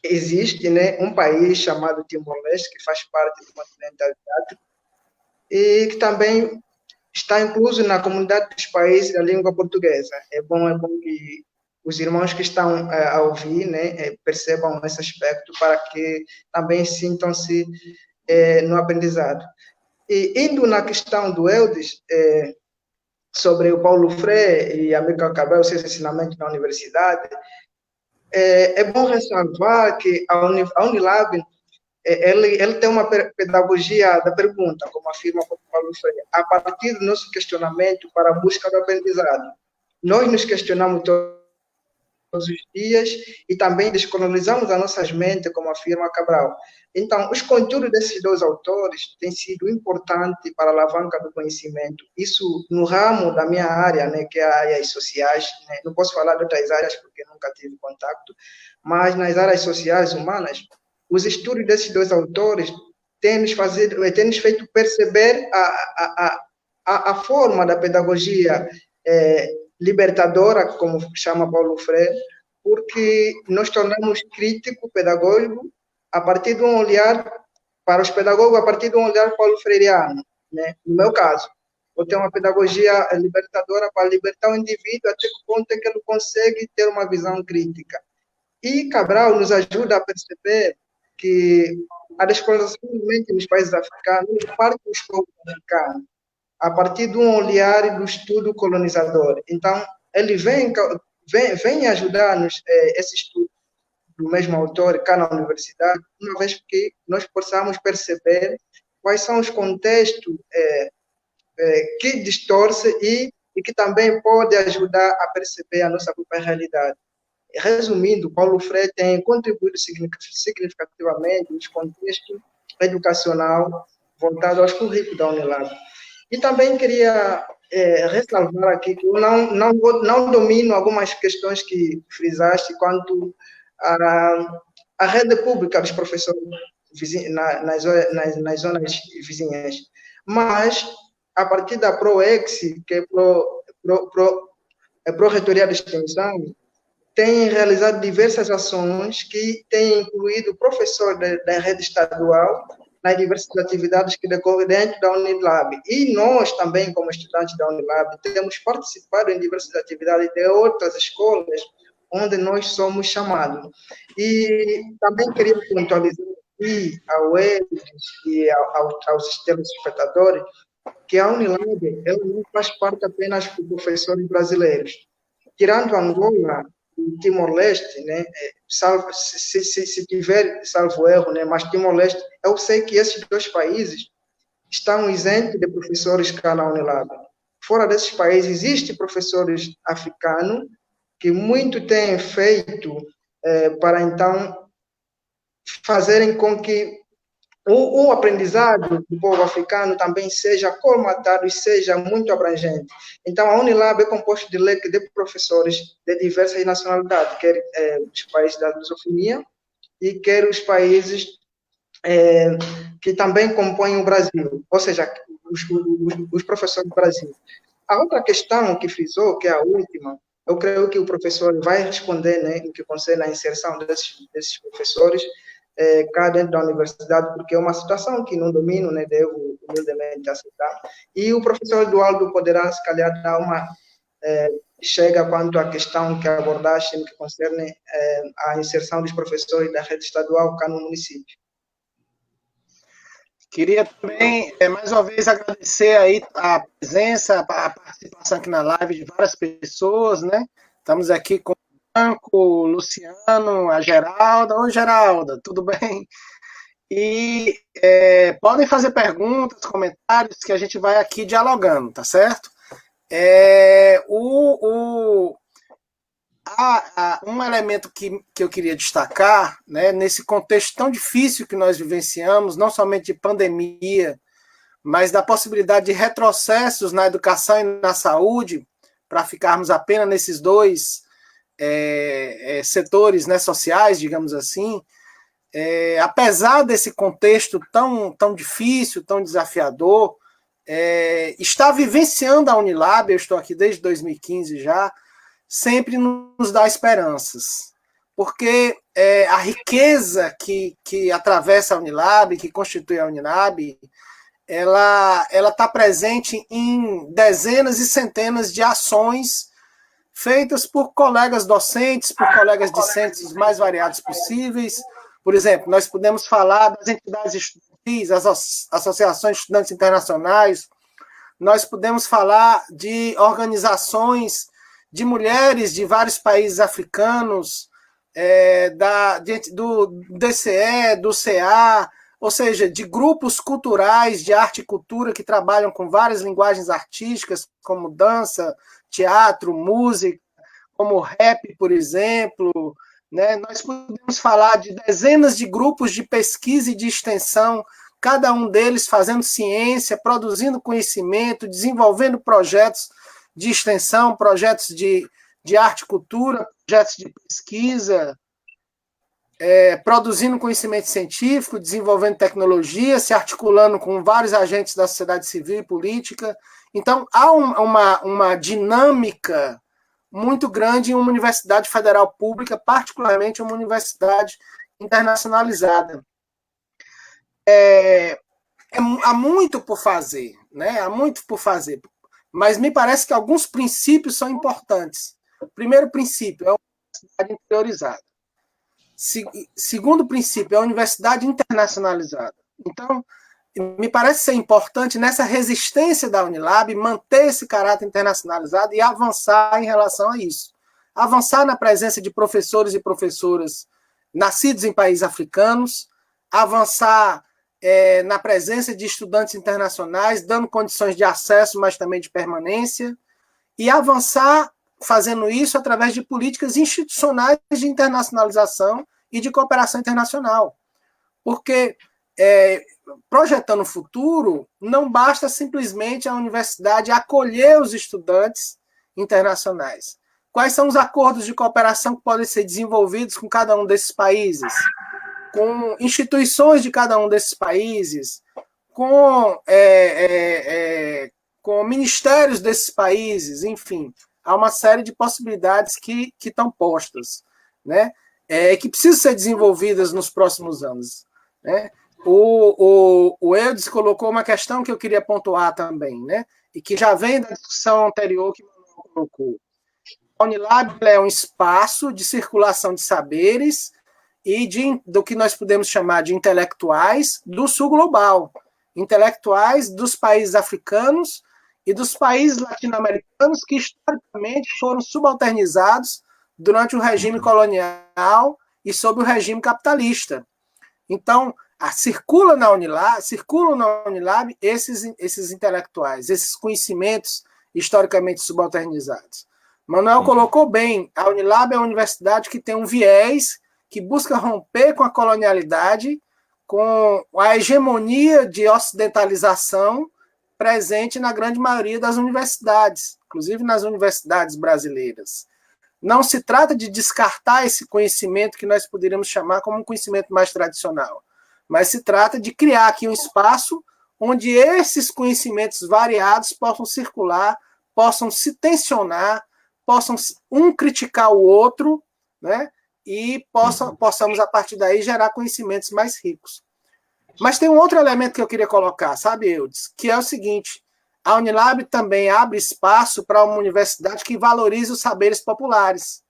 existe, né, um país chamado Timor-Leste, que faz parte do continente asiático, e que também está incluso na comunidade dos países da língua portuguesa. É bom que os irmãos que estão a ouvir, né, percebam esse aspecto para que também sintam-se no aprendizado. E indo na questão do Eudes, sobre o Paulo Freire e Amílcar Cabral, seus ensinamentos na universidade, é bom ressalvar que a Unilab ele tem uma pedagogia da pergunta, como afirma o Paulo Freire, a partir do nosso questionamento para a busca do aprendizado. Nós nos questionamos todos os dias e também descolonizamos as nossas mentes, como afirma Cabral. Então, os conteúdos desses dois autores têm sido importantes para a alavanca do conhecimento. Isso no ramo da minha área, né, que é a áreas sociais, né? Não posso falar de outras áreas porque nunca tive contato, mas nas áreas sociais humanas, os estudos desses dois autores têm nos feito perceber a forma da pedagogia libertadora, como chama Paulo Freire, porque nós tornamos crítico pedagógico a partir de um olhar para os pedagogos, a partir de um olhar paulo-freireano, né? No meu caso, eu tenho uma pedagogia libertadora para libertar o indivíduo até que ponto é que ele consegue ter uma visão crítica. E Cabral nos ajuda a perceber que a descolonização nos países africanos parte dos povos africanos, a partir de um olhar e do estudo colonizador. Então, ele vem ajudar-nos esse estudo do mesmo autor cá na universidade, uma vez que nós possamos perceber quais são os contextos que distorcem e que também pode ajudar a perceber a nossa própria realidade. Resumindo, Paulo Freire tem contribuído significativamente nos contextos educacional voltado aos currículos da Unilab. E também queria ressalvar aqui que eu não domino algumas questões que frisaste quanto à rede pública dos professores nas zonas vizinhas. Mas, a partir da PROEX, que é Pró-Reitoria de Extensão, tem realizado diversas ações que têm incluído professores da rede estadual nas diversas atividades que decorrem dentro da Unilab. E nós também, como estudantes da Unilab, temos participado em diversas atividades de outras escolas onde nós somos chamados. E também queria pontualizar aqui ao Eudes e aos telespectadores que a Unilab ela não faz parte apenas de professores brasileiros. Tirando Angola, Timor-Leste, né, se tiver salvo erro, né, mas Timor-Leste, eu sei que esses dois países estão isentos de professores cá na Unilab. Fora desses países, existem professores africanos que muito têm feito para, então, fazerem com que o aprendizado do povo africano também seja colmatado e seja muito abrangente. Então, a Unilab é composta de leque de professores de diversas nacionalidades, quer os países da lusofonia e quer os países que também compõem o Brasil, ou seja, os professores do Brasil. A outra questão que frisou, que é a última, eu creio que o professor vai responder, né, no que concerne a inserção desses professores cá dentro da universidade, porque é uma situação que não domino, né, devo humildemente aceitar. E o professor Eduardo poderá, se calhar, dar uma chega quanto à questão que abordaste, no que concerne a inserção dos professores da rede estadual cá no município. Queria também, mais uma vez, agradecer aí a presença, a participação aqui na live de várias pessoas, né? Estamos aqui com o Branco, o Luciano, a Geralda. Oi, Geralda, tudo bem? E podem fazer perguntas, comentários, que a gente vai aqui dialogando, tá certo? Um elemento que eu queria destacar, né, nesse contexto tão difícil que nós vivenciamos, não somente de pandemia, mas da possibilidade de retrocessos na educação e na saúde, para ficarmos apenas nesses dois setores, né, sociais, digamos assim, apesar desse contexto tão difícil, tão desafiador, está vivenciando a Unilab, eu estou aqui desde 2015 já, sempre nos dá esperanças, porque a riqueza que atravessa a Unilab, que constitui a Unilab, ela está presente em dezenas e centenas de ações feitas por colegas docentes, por colegas discentes os mais variados possíveis. Por exemplo, nós podemos falar das entidades estudantis, as associações de estudantes internacionais, nós podemos falar de organizações de mulheres de vários países africanos, do DCE, do CA, ou seja, de grupos culturais de arte e cultura que trabalham com várias linguagens artísticas, como dança, teatro, música, como rap, por exemplo. Né? Nós podemos falar de dezenas de grupos de pesquisa e de extensão, cada um deles fazendo ciência, produzindo conhecimento, desenvolvendo projetos de extensão, projetos de arte e cultura, projetos de pesquisa, produzindo conhecimento científico, desenvolvendo tecnologia, se articulando com vários agentes da sociedade civil e política. Então, há uma dinâmica muito grande em uma universidade federal pública, particularmente uma universidade internacionalizada. Há muito por fazer, né? Há muito por fazer. Mas me parece que alguns princípios são importantes. O primeiro princípio é a universidade interiorizada. Segundo princípio é a universidade internacionalizada. Então, me parece ser importante nessa resistência da Unilab manter esse caráter internacionalizado e avançar em relação a isso. Avançar na presença de professores e professoras nascidos em países africanos, avançar na presença de estudantes internacionais, dando condições de acesso, mas também de permanência, e avançar fazendo isso através de políticas institucionais de internacionalização e de cooperação internacional. Porque, projetando o futuro, não basta simplesmente a universidade acolher os estudantes internacionais. Quais são os acordos de cooperação que podem ser desenvolvidos com cada um desses países? Com instituições de cada um desses países, com ministérios desses países, enfim, há uma série de possibilidades que estão postas, né? Que precisam ser desenvolvidas nos próximos anos. Né? O Eudes colocou uma questão que eu queria pontuar também, né? E que já vem da discussão anterior que o Manuel colocou. A Unilab é um espaço de circulação de saberes e do que nós podemos chamar de intelectuais do sul global, intelectuais dos países africanos e dos países latino-americanos que historicamente foram subalternizados durante o regime colonial e sob o regime capitalista. Então, circulam na Unilab esses intelectuais, esses conhecimentos historicamente subalternizados. Manuel colocou bem, a Unilab é uma universidade que tem um viés que busca romper com a colonialidade, com a hegemonia de ocidentalização presente na grande maioria das universidades, inclusive nas universidades brasileiras. Não se trata de descartar esse conhecimento que nós poderíamos chamar como um conhecimento mais tradicional, mas se trata de criar aqui um espaço onde esses conhecimentos variados possam circular, possam se tensionar, possam um criticar o outro, né? E possamos, a partir daí, gerar conhecimentos mais ricos. Mas tem um outro elemento que eu queria colocar, sabe, Eudes? Que é o seguinte: a Unilab também abre espaço para uma universidade que valorize os saberes populares,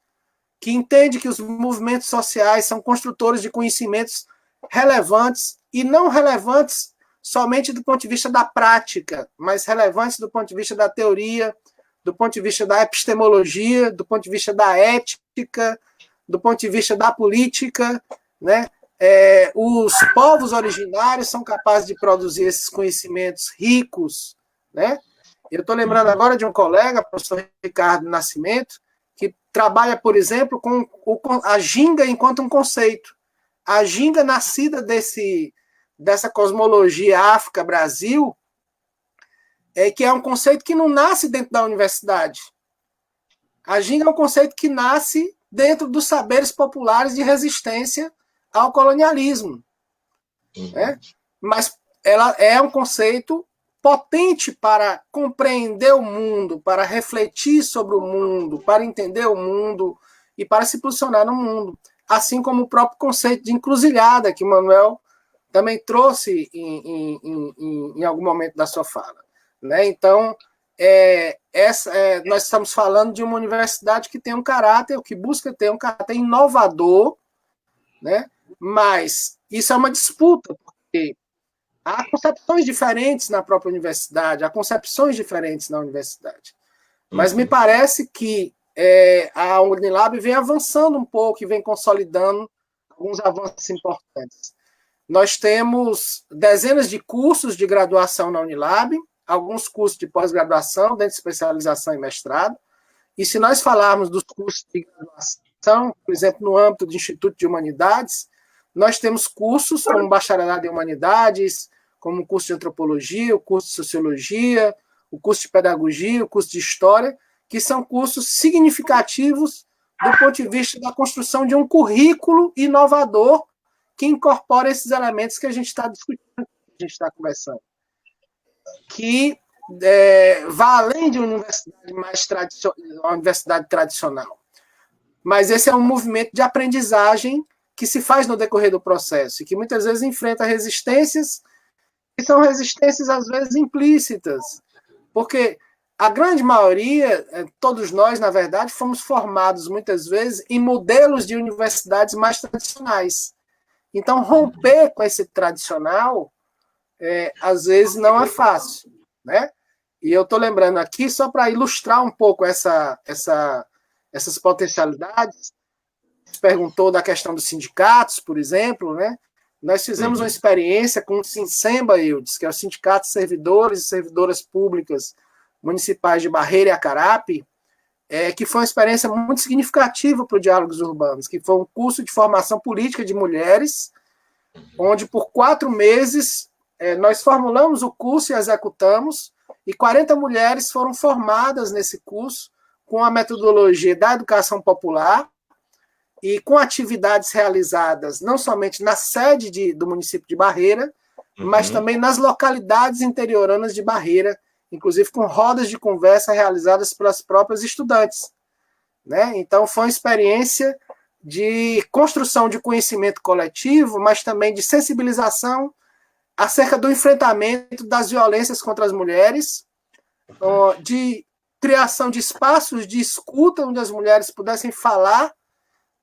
que entende que os movimentos sociais são construtores de conhecimentos relevantes e não relevantes somente do ponto de vista da prática, mas relevantes do ponto de vista da teoria, do ponto de vista da epistemologia, do ponto de vista da ética, do ponto de vista da política, né? Os povos originários são capazes de produzir esses conhecimentos ricos, né? Eu estou lembrando agora de um colega, o professor Ricardo Nascimento, que trabalha, por exemplo, com a ginga enquanto um conceito. A ginga nascida dessa cosmologia África-Brasil, que é um conceito que não nasce dentro da universidade. A ginga é um conceito que nasce dentro dos saberes populares de resistência ao colonialismo. Né? Mas ela é um conceito potente para compreender o mundo, para refletir sobre o mundo, para entender o mundo e para se posicionar no mundo. Assim como o próprio conceito de encruzilhada, que o Manuel também trouxe em algum momento da sua fala. Né? Então, nós estamos falando de uma universidade que tem um caráter, que busca ter um caráter inovador, né? Mas isso é uma disputa, porque há concepções diferentes na própria universidade, há concepções diferentes na universidade. Mas me parece que a Unilab vem avançando um pouco e vem consolidando alguns avanços importantes. Nós temos dezenas de cursos de graduação na Unilab, alguns cursos de pós-graduação, dentro de especialização e mestrado. E se nós falarmos dos cursos de graduação, por exemplo, no âmbito do Instituto de Humanidades, nós temos cursos como bacharelado em Humanidades, como o curso de Antropologia, o curso de Sociologia, o curso de Pedagogia, o curso de História, que são cursos significativos do ponto de vista da construção de um currículo inovador que incorpora esses elementos que a gente está discutindo, que a gente está conversando. Que vai além de uma universidade tradicional. Mas esse é um movimento de aprendizagem que se faz no decorrer do processo e que muitas vezes enfrenta resistências, que são resistências às vezes implícitas, porque a grande maioria, todos nós, na verdade, fomos formados muitas vezes em modelos de universidades mais tradicionais. Então, romper com esse tradicional, às vezes, não é fácil, né? E eu estou lembrando aqui, só para ilustrar um pouco essas potencialidades, você perguntou da questão dos sindicatos, por exemplo, né? Nós fizemos uma experiência com o Sinsemba, Eudes, que é o Sindicato de Servidores e Servidoras Públicas Municipais de Barreira e Acarape, que foi uma experiência muito significativa para o Diálogos Urbanos, que foi um curso de formação política de mulheres, onde por 4 meses nós formulamos o curso e executamos, e 40 mulheres foram formadas nesse curso com a metodologia da educação popular e com atividades realizadas não somente na sede do município de Barreira, mas também nas localidades interioranas de Barreira, inclusive com rodas de conversa realizadas pelas próprias estudantes. Né? Então, foi uma experiência de construção de conhecimento coletivo, mas também de sensibilização acerca do enfrentamento das violências contra as mulheres, de criação de espaços de escuta onde as mulheres pudessem falar,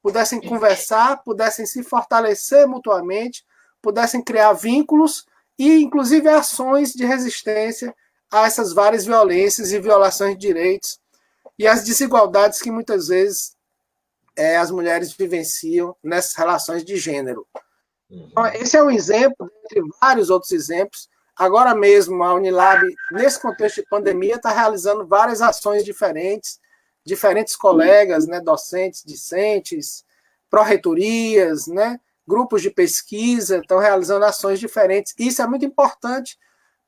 pudessem conversar, pudessem se fortalecer mutuamente, pudessem criar vínculos e, inclusive, ações de resistência a essas várias violências e violações de direitos e as desigualdades que muitas vezes as mulheres vivenciam nessas relações de gênero. Então, esse é um exemplo, entre vários outros exemplos. Agora mesmo, a Unilab, nesse contexto de pandemia, está realizando várias ações diferentes colegas, né, docentes, discentes, pró-reitorias, né, grupos de pesquisa, estão realizando ações diferentes. Isso é muito importante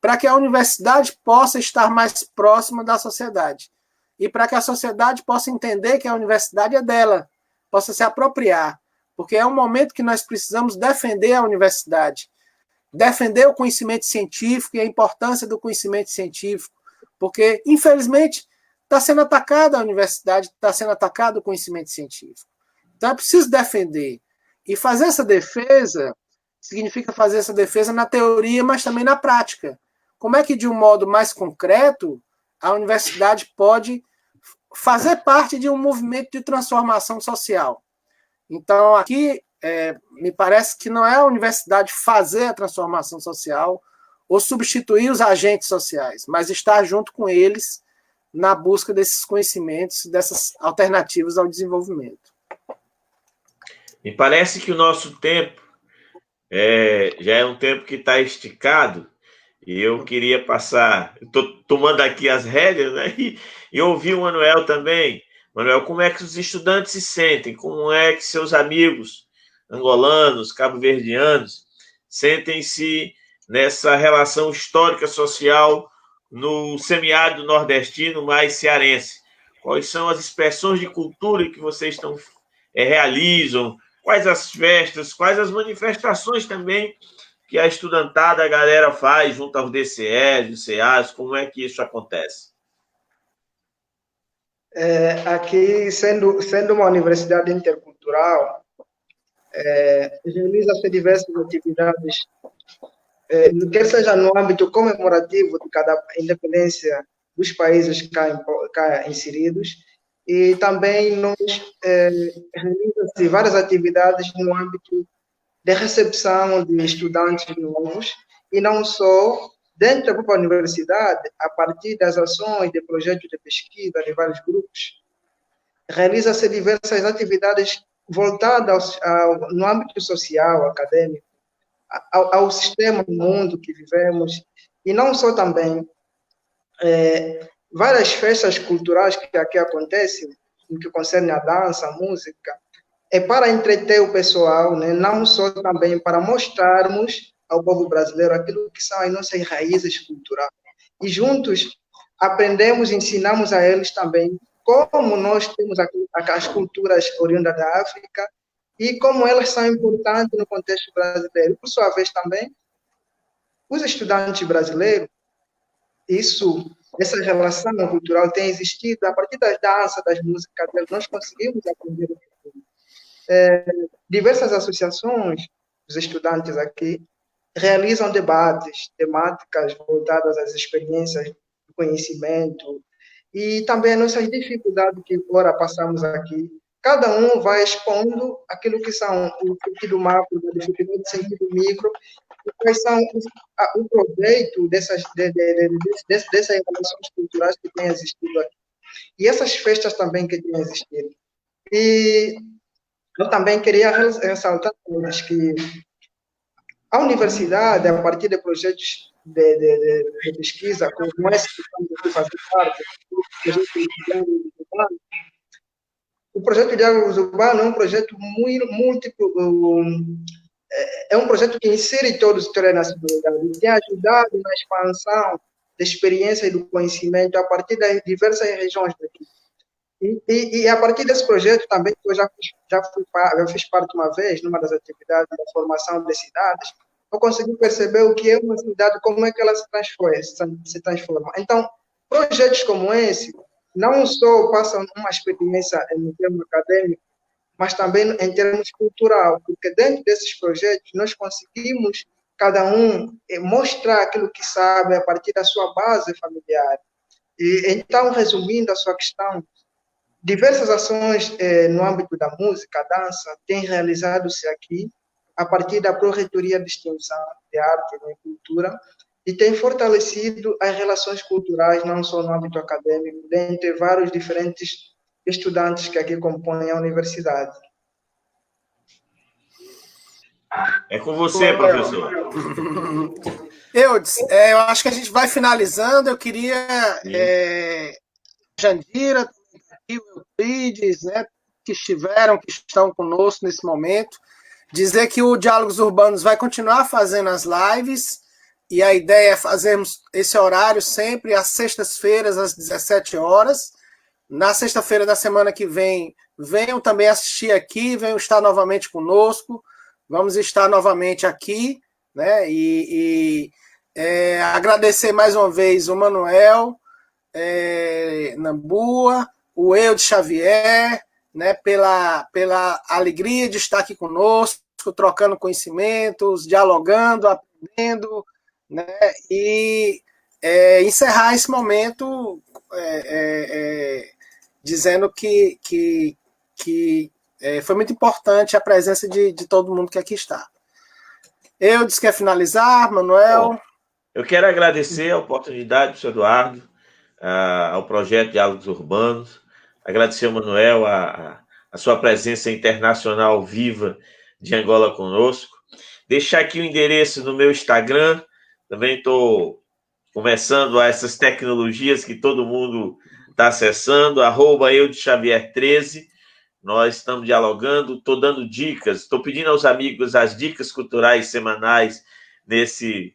para que a universidade possa estar mais próxima da sociedade e para que a sociedade possa entender que a universidade é dela, possa se apropriar, porque é um momento que nós precisamos defender a universidade, defender o conhecimento científico e a importância do conhecimento científico, porque, infelizmente, está sendo atacada a universidade, está sendo atacado o conhecimento científico. Então, é preciso defender. E fazer essa defesa significa fazer essa defesa na teoria, mas também na prática. Como é que, de um modo mais concreto, a universidade pode fazer parte de um movimento de transformação social? Então, aqui, me parece que não é a universidade fazer a transformação social ou substituir os agentes sociais, mas estar junto com eles na busca desses conhecimentos, dessas alternativas ao desenvolvimento. Me parece que o nosso tempo já é um tempo que está esticado, e eu queria passar, estou tomando aqui as rédeas, né? E ouvir o Manuel também. Manuel, como é que os estudantes se sentem? Como é que seus amigos angolanos, cabo-verdianos, sentem-se nessa relação histórica social no semiárido nordestino mais cearense? Quais são as expressões de cultura que vocês realizam? Quais as festas, quais as manifestações também que a estudantada, a galera faz junto aos DCEs, os CEAs? Como é que isso acontece? Aqui, sendo uma universidade intercultural, realiza-se diversas atividades, quer seja no âmbito comemorativo de cada independência dos países cá inseridos, e também realiza-se várias atividades no âmbito de recepção de estudantes novos, e não só dentro da própria universidade, a partir das ações de projetos de pesquisa de vários grupos, realiza-se diversas atividades voltadas no âmbito social, acadêmico, ao sistema do mundo que vivemos, e não só também várias festas culturais que aqui acontecem, no que concerne a dança, a música, para entreter o pessoal, né? Não só também para mostrarmos ao povo brasileiro aquilo que são as nossas raízes culturais. E juntos aprendemos, ensinamos a eles também como nós temos as culturas oriundas da África e como elas são importantes no contexto brasileiro. Por sua vez também, os estudantes brasileiros, essa relação cultural tem existido a partir das danças, das músicas, nós conseguimos aprender. Diversas associações dos estudantes aqui realizam debates, temáticas voltadas às experiências do conhecimento e também as nossas dificuldades que agora passamos aqui. Cada um vai expondo aquilo que são o sentido macro, a dificuldade do sentido micro, e quais são o proveito dessas relações culturais que têm existido aqui. E essas festas também que têm existido. E eu também queria ressaltar que a universidade, a partir de projetos de pesquisa, como esse que estamos aqui fazendo parte, o projeto de diálogos urbanos é um projeto muito múltiplo, é um projeto que insere todos os setores da nacionalidade e tem ajudado na expansão da experiência e do conhecimento a partir das diversas regiões daqui. E a partir desse projeto também, eu já fiz parte uma vez, numa das atividades da formação de cidades, eu consegui perceber o que é uma cidade, como é que ela se transforma. Então, projetos como esse, não só passam uma experiência em termos acadêmico, mas também em termos cultural, porque dentro desses projetos nós conseguimos, cada um, mostrar aquilo que sabe a partir da sua base familiar. E, então, resumindo a sua questão, diversas ações no âmbito da música, dança, têm realizado-se aqui a partir da Pró-Reitoria de Extensão de Arte e Cultura e tem fortalecido as relações culturais, não só no âmbito acadêmico, dentre vários diferentes estudantes que aqui compõem a universidade. É com você, professor. Eu acho que a gente vai finalizando. Eu queria Jandira, o Euclides, né, que estão conosco nesse momento, dizer que o Diálogos Urbanos vai continuar fazendo as lives, e a ideia é fazermos esse horário sempre às sextas-feiras, às 17 horas. Na sexta-feira da semana que vem, venham também assistir aqui, venham estar novamente conosco. Vamos estar novamente aqui, né? Agradecer mais uma vez o Manuel Nambua, o Eudes Xavier, né, pela alegria de estar aqui conosco, trocando conhecimentos, dialogando, aprendendo, né, e encerrar esse momento dizendo que foi muito importante a presença de todo mundo que aqui está. Eudes, quer finalizar, Manuel? Bom, eu quero agradecer a oportunidade do senhor Eduardo, ao projeto Diálogos Urbanos, agradecer ao Manuel a sua presença internacional viva de Angola conosco, deixar aqui o endereço no meu Instagram, também estou começando a essas tecnologias que todo mundo está acessando, @EudesXavier13, nós estamos dialogando, estou dando dicas, estou pedindo aos amigos as dicas culturais semanais nesse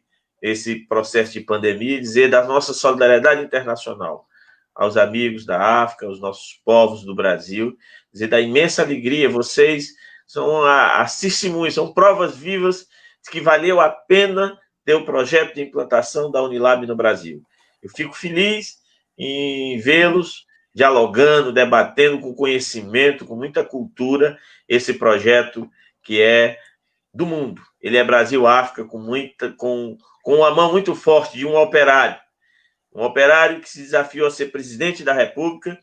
processo de pandemia, dizer da nossa solidariedade internacional aos amigos da África, aos nossos povos do Brasil, dizer da imensa alegria, vocês são as testemunhas, são provas vivas de que valeu a pena ter o projeto de implantação da Unilab no Brasil. Eu fico feliz em vê-los dialogando, debatendo com conhecimento, com muita cultura, esse projeto que é do mundo. Ele é Brasil-África com uma mão muito forte de um operário que se desafiou a ser presidente da República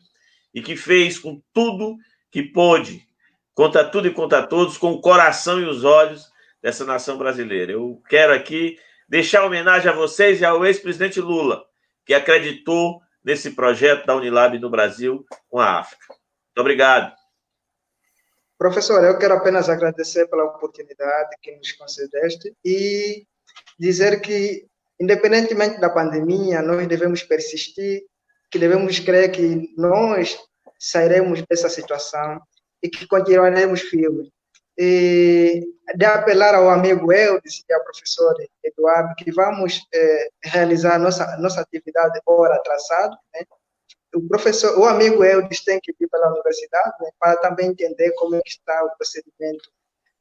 e que fez com tudo que pôde, contra tudo e contra todos, com o coração e os olhos dessa nação brasileira. Eu quero aqui deixar homenagem a vocês e ao ex-presidente Lula, que acreditou nesse projeto da Unilab no Brasil com a África. Muito obrigado. Professor, eu quero apenas agradecer pela oportunidade que nos concedeste e dizer que, independentemente da pandemia, nós devemos persistir, que devemos crer que nós sairemos dessa situação e que continuaremos firmes. E de apelar ao amigo Eudes e ao professor Eduardo que vamos realizar nossa atividade hora atrasada, né? O amigo Eudes tem que vir pela universidade, né, para também entender como é que está o procedimento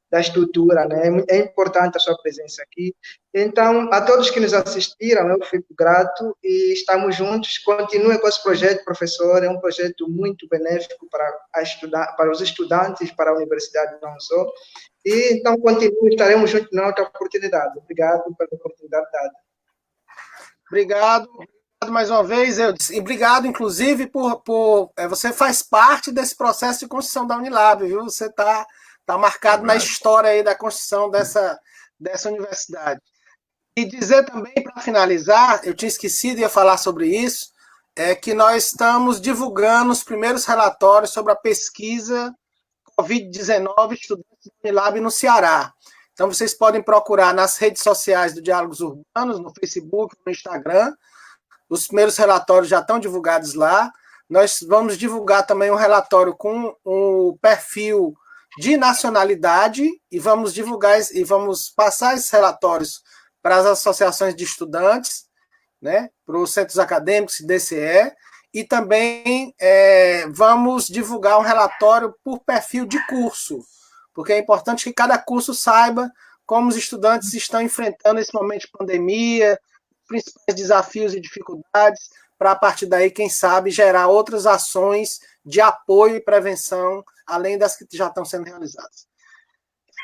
da estrutura, né? É importante a sua presença aqui. Então, a todos que nos assistiram, eu fico grato e estamos juntos. Continue com esse projeto, professor. É um projeto muito benéfico para os estudantes, para a universidade não só. E então, continue, estaremos juntos na outra oportunidade. Obrigado pela oportunidade dada. Obrigado mais uma vez, Eudes. E obrigado, inclusive, por você faz parte desse processo de construção da Unilab, viu? Você está marcado na história aí da construção dessa universidade. E dizer também, para finalizar, eu tinha esquecido, ia falar sobre isso, que nós estamos divulgando os primeiros relatórios sobre a pesquisa Covid-19 estudantes da Unilab no Ceará. Então, vocês podem procurar nas redes sociais do Diálogos Urbanos, no Facebook, no Instagram. Os primeiros relatórios já estão divulgados lá. Nós vamos divulgar também um relatório com o perfil de nacionalidade e vamos divulgar e vamos passar esses relatórios para as associações de estudantes, né, para os centros acadêmicos e DCE, e também vamos divulgar um relatório por perfil de curso, porque é importante que cada curso saiba como os estudantes estão enfrentando esse momento de pandemia, principais desafios e dificuldades, para a partir daí, quem sabe, gerar outras ações de apoio e prevenção, além das que já estão sendo realizadas.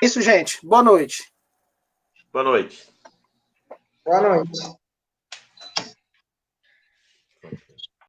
É isso, gente. Boa noite. Boa noite. Boa noite.